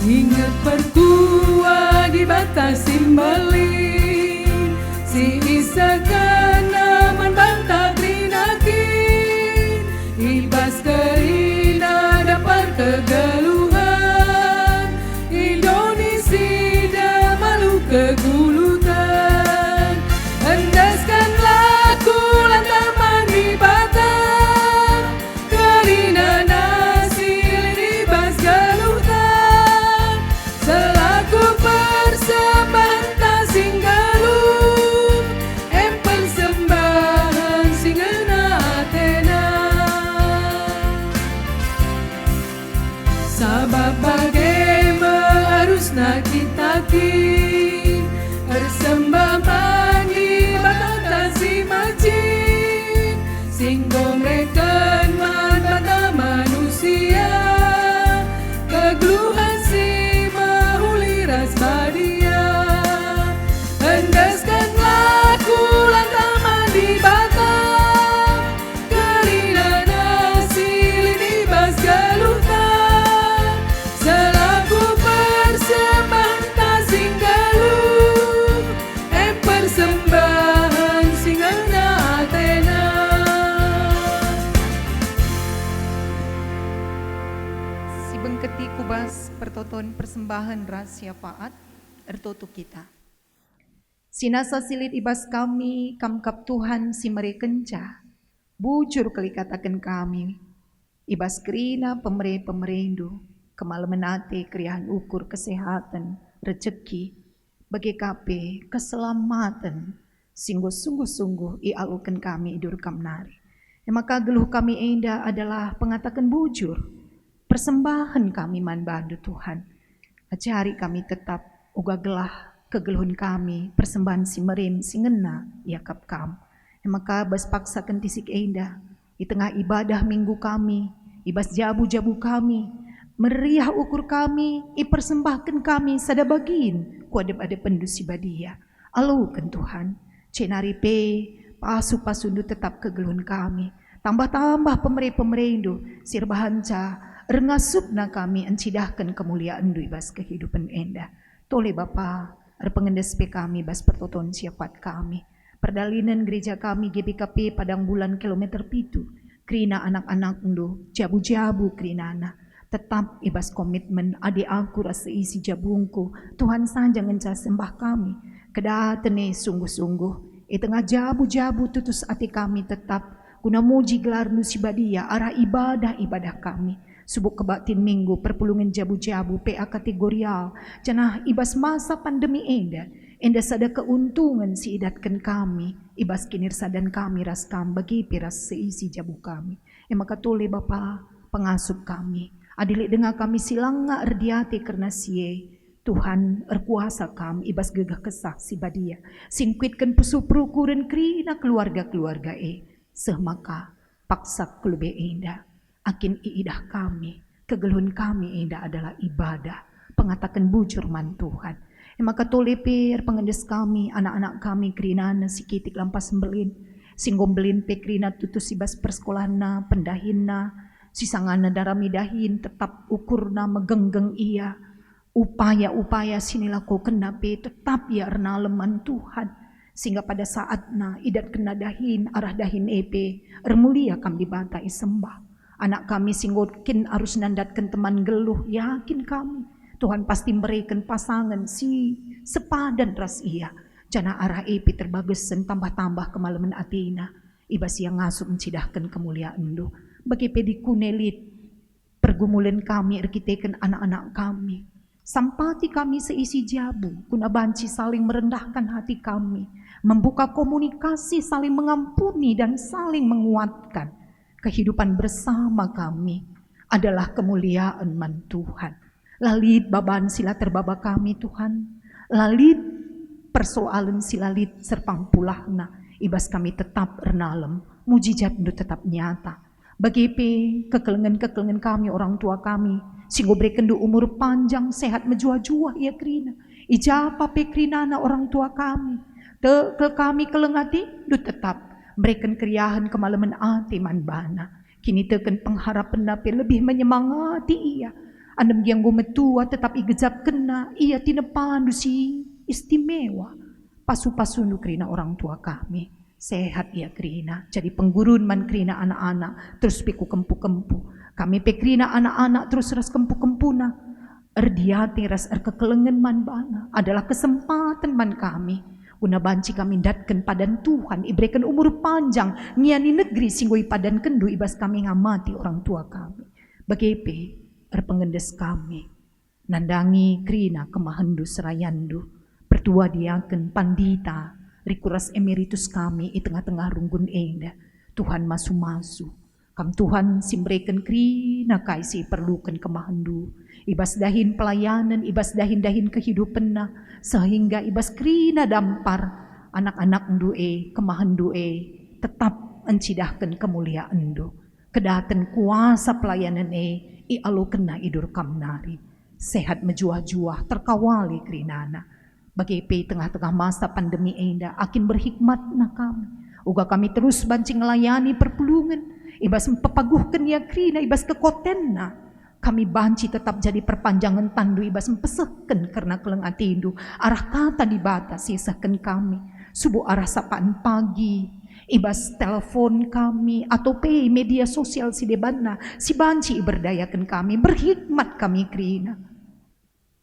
Ingat perkua di batas simbalin, si Isa kana membantah krinakin, ibas kerina dapat kegeluhan, Indonesia malu kegulutan, endaskan laku lantaman di batang, kerina nasil ibas galutan, selaku persembahan tak singgalung, empel sembahan singena Athena. Sabab bagai harusna kita kin, persembah mandi batata si majin, singgong reken man bata manusia, kegeluhan si mahuli ras badia, endaskan laku lantaman di batang, kerina nasil ini bas galutan, selaku persembahan tak singgalung, persembahan singana Athena. Si bengketi kubas pertoton persembahan rahasia paat ertoto kita. Sinasa silit ibas kami kamkap Tuhan si merekenca, bujur kali katakan kami, ibas kerina pemerintah kemalemenate kriahan ukur kesehatan, rezeki, bagi kape keselamatan, sungguh-sungguh ialukan kami idur kamnari. Maka geluh kami enda adalah pengatakan bujur, persembahan kami man bandu Tuhan. Ajari kami tetap uga gelah kegeluhan kami, persembahan si merim si ngena yakap kam. Maka bas paksakan tisik enda di tengah ibadah minggu kami, ibas jabu-jabu kami, meriah ukur kami, ipersembahkan kami sada bagin kuadep ada pendusi badia. Alukan Tuhan, cenari pe pasu-pasundu tetap kegeluhan kami. Tambah-tambah pemerintah sirbahanca rengasupna kami encidahkan kemuliaan du ibas kehidupan enda. Tole Bapa, pengendes pe kami bas pertoton siapat kami. Perdalinan gereja kami GBKP Padang Bulan kilometer pitu. Krina anak-anak ndu, jabu-jabu krinana. Tetap ibas komitmen adi aku rasa isi jabungku. Tuhan saja ngenca sembah kami. Kedatene sungguh-sungguh. Tengah jabu-jabu tutus hati kami tetap. Guna muji gelar nusibadia arah ibadah kami. Subuk kebatin minggu perpulungan jabu-jabu PA kategorial. Janah ibas masa pandemi enda sada keuntungan si idatkan kami. Ibas kinir sadan kami ras kam bagi piras seisi jabu kami. Maka tole Bapa pengasup kami. Adilik dengar kami silanga erdiati karena sie. Tuhan erkuasa kam ibas gegah kesah si badia. Singkuitkan pusu perukuran krina keluarga-keluarga Semaka paksa kelebe indah. Akin iidah kami. Kegeluhan kami indah adalah ibadah. Pengatakan bujur man Tuhan. Maka tolepir pengendes kami. Anak-anak kami kerinana si kitik lampas sembelin. Singgom pe kerina tutus ibas persekolahna pendahinna. Sisangana daramidahin tetap ukurna megenggeng ia. Upaya-upaya sinilaku kenape tetap ya erna leman Tuhan. Sehingga pada saatna idat kena dahin arah dahin ermulia kami dibantai sembah. Anak kami singgokin arus nandatkan teman geluh, yakin kami Tuhan pasti memberikan pasangan si sepadan ras ia. Jana arah terbagesen tambah-tambah kemalaman atina. Ibas yang ngasup mencidahkan kemuliaan lu. Bagi pedikunelit pergumulan kami erkitekan anak-anak kami. Sampati kami seisi jabu, guna banci saling merendahkan hati kami, membuka komunikasi saling mengampuni dan saling menguatkan. Kehidupan bersama kami adalah kemuliaan man Tuhan. Lalit baban sila terbaba kami Tuhan, lalit persoalan silalit serpang pulahna, ibas kami tetap ernalem, mujizat itu tetap nyata. Bagi kekelengan kami orang tua kami, singgo berikan umur panjang sehat menjua-jua ia krina. Ijapa pe krinana orang tua kami. Ke kami kelengati du tetap berikan keriahan kemalaman ati man bana. Kini teken pengharapan nape lebih menyemangati ia. Andem yang metua tetap igejap kena ia tinepan si istimewa. Pasu-pasu nu krina orang tua kami. Sehat ia krina, jadi penggurun man krina anak-anak, terus piku kempu-kempu. Kami pekrina anak-anak terus ras kempu-kempuna. Erdiati ras kekelengan man bana, adalah kesempatan man kami. Una banci kami datkan padan Tuhan, iberikan umur panjang, ngiani negeri singgoi padan kendu ibas kami ngamati orang tua kami. Bagepe, erpengendes kami, nandangi krina kemahendu serayandu, pertua diaken pandita, rikuras emeritus kami di tengah-tengah runggun enda. Tuhan masu-masu. Kam Tuhan simbrekan krina kaisi perlukan kemahandu. Ibas dahin pelayanan, ibas dahin-dahin kehidupan sehingga ibas krina dampar anak-anak ndue, kemahandue tetap encidahkan kemuliaan du. Kedaten kuasa pelayanan i alu kena idur kamnari. Sehat mejuah-juah terkawali krinana. Bagi tengah-tengah masa pandemi enda akin berhikmat na kami. Uga kami terus banci ngelayani perpulungan. Ibas mempepaguhkan ya krina, ibas kekotenna. Kami banci tetap jadi perpanjangan tandu, ibas mempesehkan karena keleng atindu. Arah kata dibatasi sehkan kami. Subuh arah sapaan pagi. Ibas telepon kami atau media sosial si debana. Si banci berdayakan kami, berhikmat kami krina.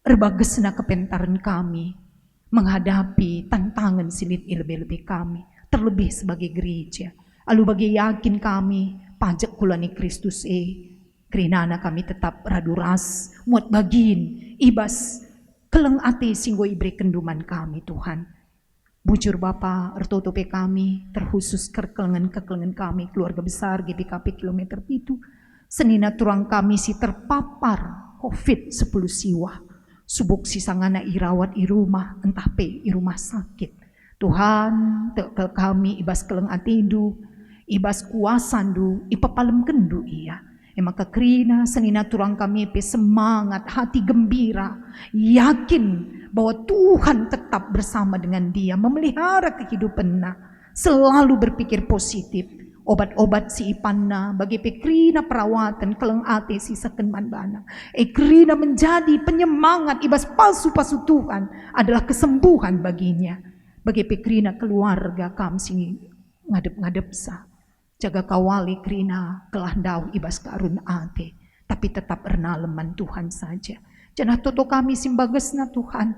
Erbagesna kepentaran kami menghadapi tantangan silit lebih-lebih kami, terlebih sebagai gereja. Lalu bagi yakin kami pajak kulani Kristus kerinana kami tetap raduras muat bagin ibas keleng ate singgo ibri kenduman kami Tuhan. Bujur Bapa ertotope kami terkhusus kekelengan kami keluarga besar GPKP kilometer itu senina turang kami si terpapar COVID-10 siwah. Subuk sisangana irawat i rumah entah pe i rumah sakit. Tuhan tekel kami ibas keleng atindu, ibas kuasandu, ipapalem kendu iya. Maka krina senina turang kami pe semangat, hati gembira, yakin bahwa Tuhan tetap bersama dengan dia, memelihara kehidupannya, selalu berpikir positif. Obat-obat si ipanna bagi pekrina perawatan keleng ate si sekenman bana. Krina menjadi penyemangat ibas pasu-pasu Tuhan adalah kesembuhan baginya. Bagi pekrina keluarga kam si ngadep-ngadep sa. Jaga kawali krina kelandau ibas karun ate. Tapi tetap ernaleman Tuhan saja. Janah toto kami simbagesna Tuhan.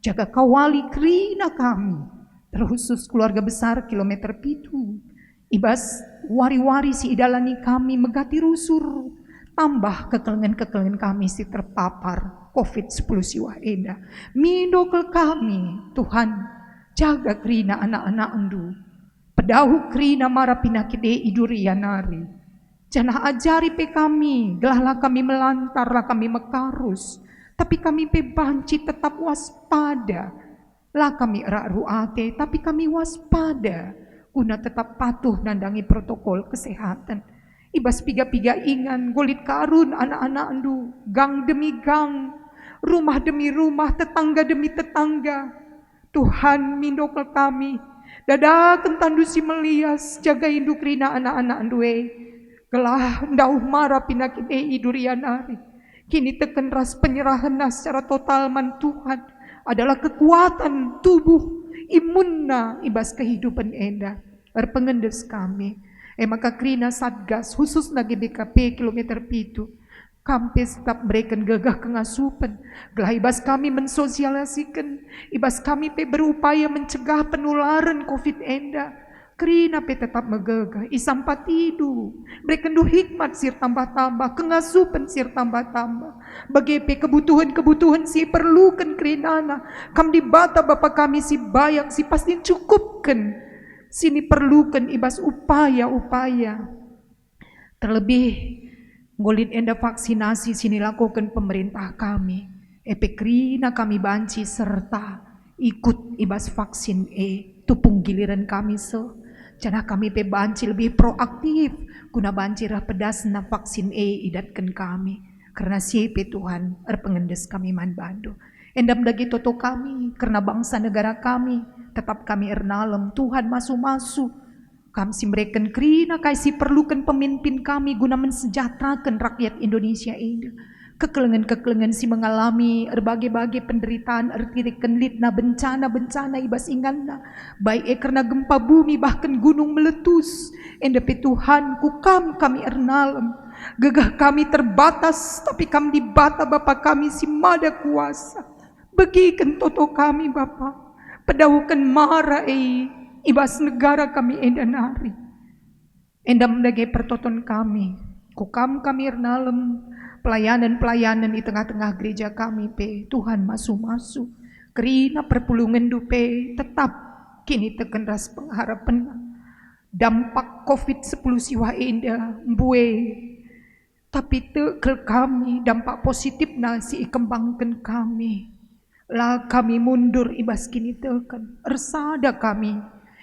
Jaga kawali krina kami. Terkhusus keluarga besar kilometer pitu. Ibas wari-wari si idalani kami megati rusur. tambah kekelengan kami si terpapar COVID-10 siwah enda. Mindokel kami, Tuhan, jaga kerina anak-anak endu. Pedahu kerina mara pinakit idurianari. Jangan ajari pe kami, gelahlah kami melantarlah kami mekarus. Tapi kami pe banci tetap waspada. Lah kami erak ruate, tapi kami waspada. Guna tetap patuh nandangi protokol kesehatan. Ibas piga-piga ingan, golit karun anak-anak endu, gang demi gang, rumah demi rumah, tetangga demi tetangga. Tuhan mindokel kami, dadakan tandu si melias, jaga induk rina anak-anak endue. Gelah ndauh mara pinakit idurianari. Kini teken ras penyerahan secara total man Tuhan adalah kekuatan tubuh imunna ibas kehidupan enda. Erpengendes kami. Maka krina satgas khusus nagi BKP kilometer pitu kampes tetap berikan gagah kengasupan. Gelah ibas kami mensosialisasikan, ibas kami pe berupaya mencegah penularan COVID enda. Krina pe tetap megagah, isampatidu, berikan du hikmat sir tambah-tambah, kengasupan sir tambah-tambah. Bagi pe kebutuhan si perlukan krinana, kam dibata Bapa kami si bayak si pasti cukupkan. Sini perlukan ibas upaya-upaya. Terlebih golin enda vaksinasi sini lakukan pemerintah kami. Epekrina kami banci serta ikut ibas vaksin tupung giliran kami Jana kami pe banci lebih proaktif guna banci rah pedasna vaksin idatkan kami. Karena siapa Tuhan erpengendes kami man Bando. Endam dagi toto kami karena bangsa negara kami tetap kami ernalem Tuhan masu-masu. Kami simbrekan krina kaisi perlukan pemimpin kami guna mensejahterakan rakyat Indonesia ini. Kekelengan-kekelengan si mengalami berbagai-bagai penderitaan ertirikan litna bencana-bencana ibas inganna. Baik karena gempa bumi bahkan gunung meletus. Endapi Tuhan kukam kami ernalem. Gegah kami terbatas tapi kami dibata Bapa kami si mada kuasa. Bagikan toto kami Bapa. Pedaukan mara ibas negara kami endanari. Endam dage pertoton kami. Kukam kami ernalem. Pelayanan-pelayanan di tengah-tengah gereja kami pe Tuhan masu-masu. Kerina perpulungan dupe tetap kini teken ras pengharapan. Dampak COVID-10 siwa enda mbue. Tapi tekel kami dampak positif nasi kembangkan kami. Lah kami mundur ibas kini teken. Ersada kami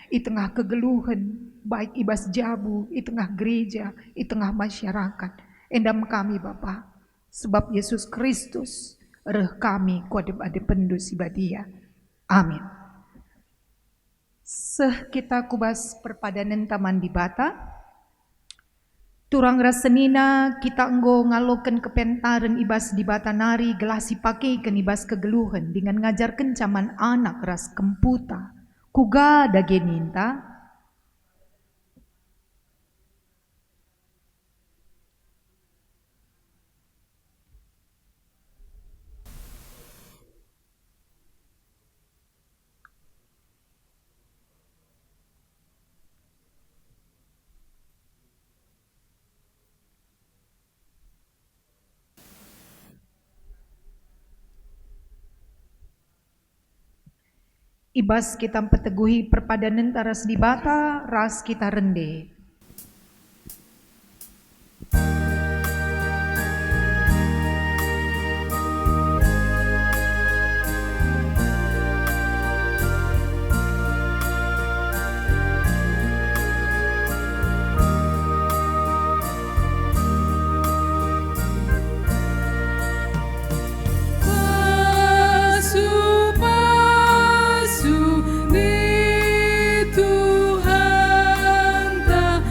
di tengah kegeluhan. Baik ibas jabu, di tengah gereja, di tengah masyarakat. Endam kami Bapa. Sebab Yesus Kristus reh kami kuadep ade pendus ibadia. Amin. Seh kita kubas perpadanan taman di bata. Turang rasenina kita enggo ngaloken kepentaran ibas di bata nari gelasi pakai ken ibas kegeluhan dengan ngajar kencaman anak ras kemputa. Kuga dageninta. Ibas kita peteguhi perpadanan taras di bata, ras kita rende. Pasu-pasu ni Tuhan tak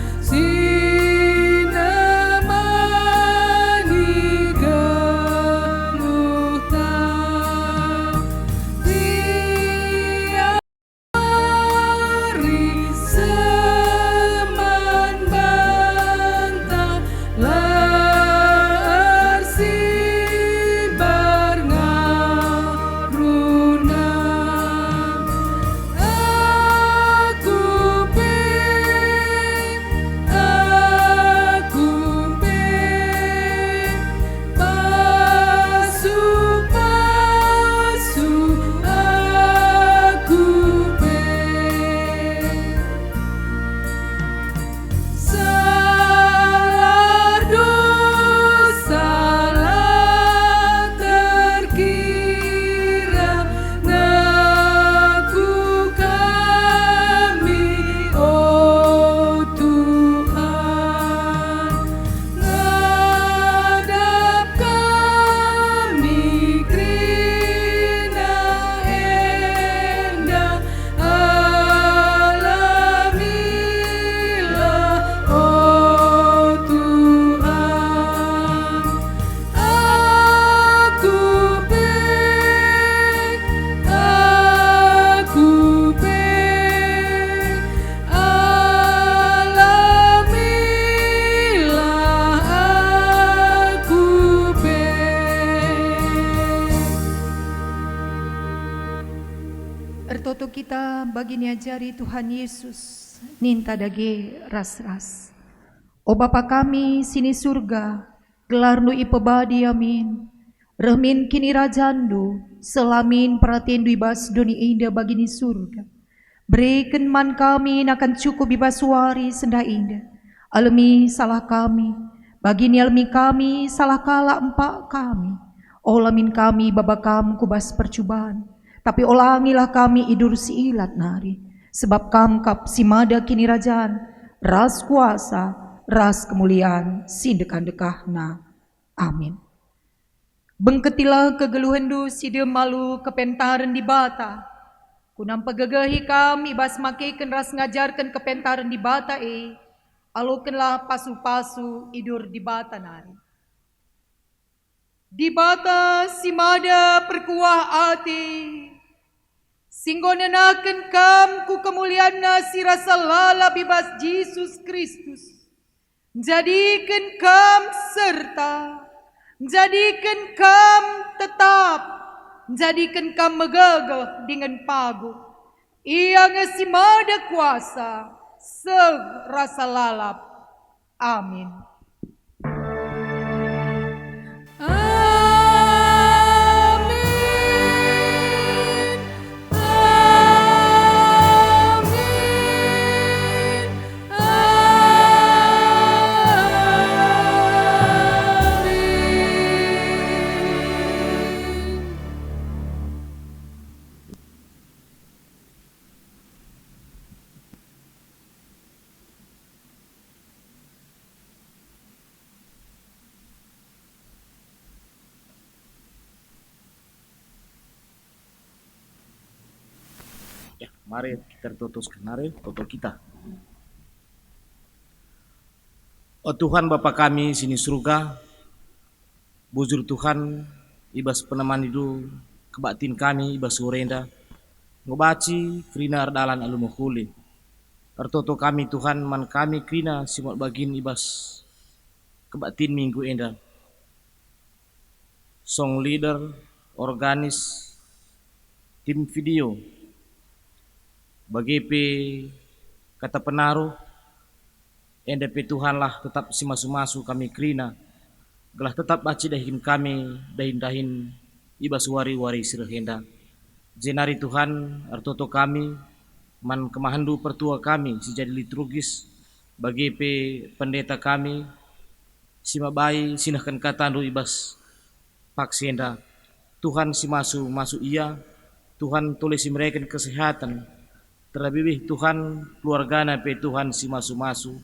toto kita bagi niajari Tuhan Yesus ninta dage ras-ras. O Bapa kami sini surga, gelar nu ipebadi amin. Rahmin kini rajandu, selamin perhatian ibas doni indah bagi ni surga. Berikan man kami akan cukup ibas wari sendah indah. Alami salah kami, bagi ni alami kami salah kala empak kami. Olamin kami babakam kubas percubaan, tapi olangilah kami idur si ilat nari. Sebab kamkap si mada kini rajaan, ras kuasa, ras kemuliaan, sindekan dekahna. Amin. Bengketilah kegeluhendu side malu kepentaran di bata. Kunam pegagahi kami bas makaikan ras ngajarkan kepentaran di bata alokenlah pasu-pasu idur di bata nari. Di bata si mada perkuah ati, singgonenaken kam ku kemuliaan si rasa lala bibas Yesus Kristus. Jadikan kam serta, jadikan kam tetap, jadikan kam megagah dengan pagu. Ia ngasi mada kuasa, rasa lalap. Amin. Ya, mari kita tutuskan mari toto kita. Oh Tuhan Bapa kami sini surga, bujur Tuhan ibas peneman itu kebatin kami ibas surenda, ngobaci krina ardalan alu muhuli. Artoto kami Tuhan man kami krina simot bagin ibas kebatin minggu enda. Song leader, organis, tim video, bagi kata penaruh, NDP Tuhanlah tetap si masu-masu kami krina, gelah tetap baci dahin kami, dahin-dahin ibas wari-wari sirhenda. Jenari Tuhan, artoto kami, man kemahandu pertua kami, si jadi liturgis, bagi pendeta kami, si mabai, sinahkan katandu ibas paksenda. Tuhan si masu iya, Tuhan tulis si mereka kesehatan, terlebih Tuhan keluargana pe Tuhan si masu-masu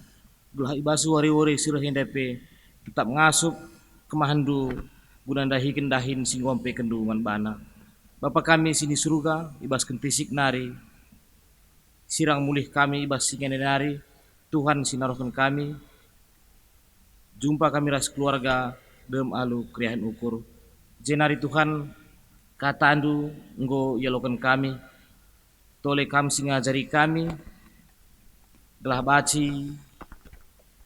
gelah ibasu wari-wari sirhenda pe tetap ngasup kemahandu gunandahi kendahin singompe kendu man bana. Bapa kami sini surga ibas kentisik nari sirang mulih kami ibas singene nari Tuhan sinarohkan kami jumpa kami ras keluarga dem alu kriahan ukur jenari Tuhan kata andu nggo yalokan kami tole kam singajari kami gelah baci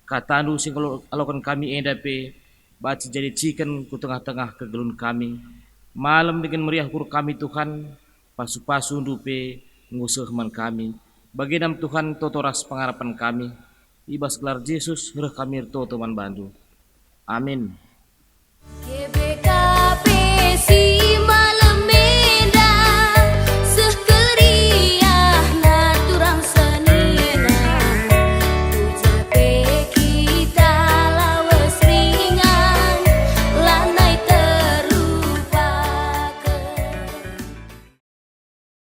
katandu sing alokan kami endape baci jadi ciken ku tengah-tengah kegelun kami malam dengan meriah kur kami Tuhan pasu-pasu dupe ngusuh man kami baginam Tuhan totoras pengharapan kami ibas gelar Yesus hereh kami toto man bandu amin. GBKP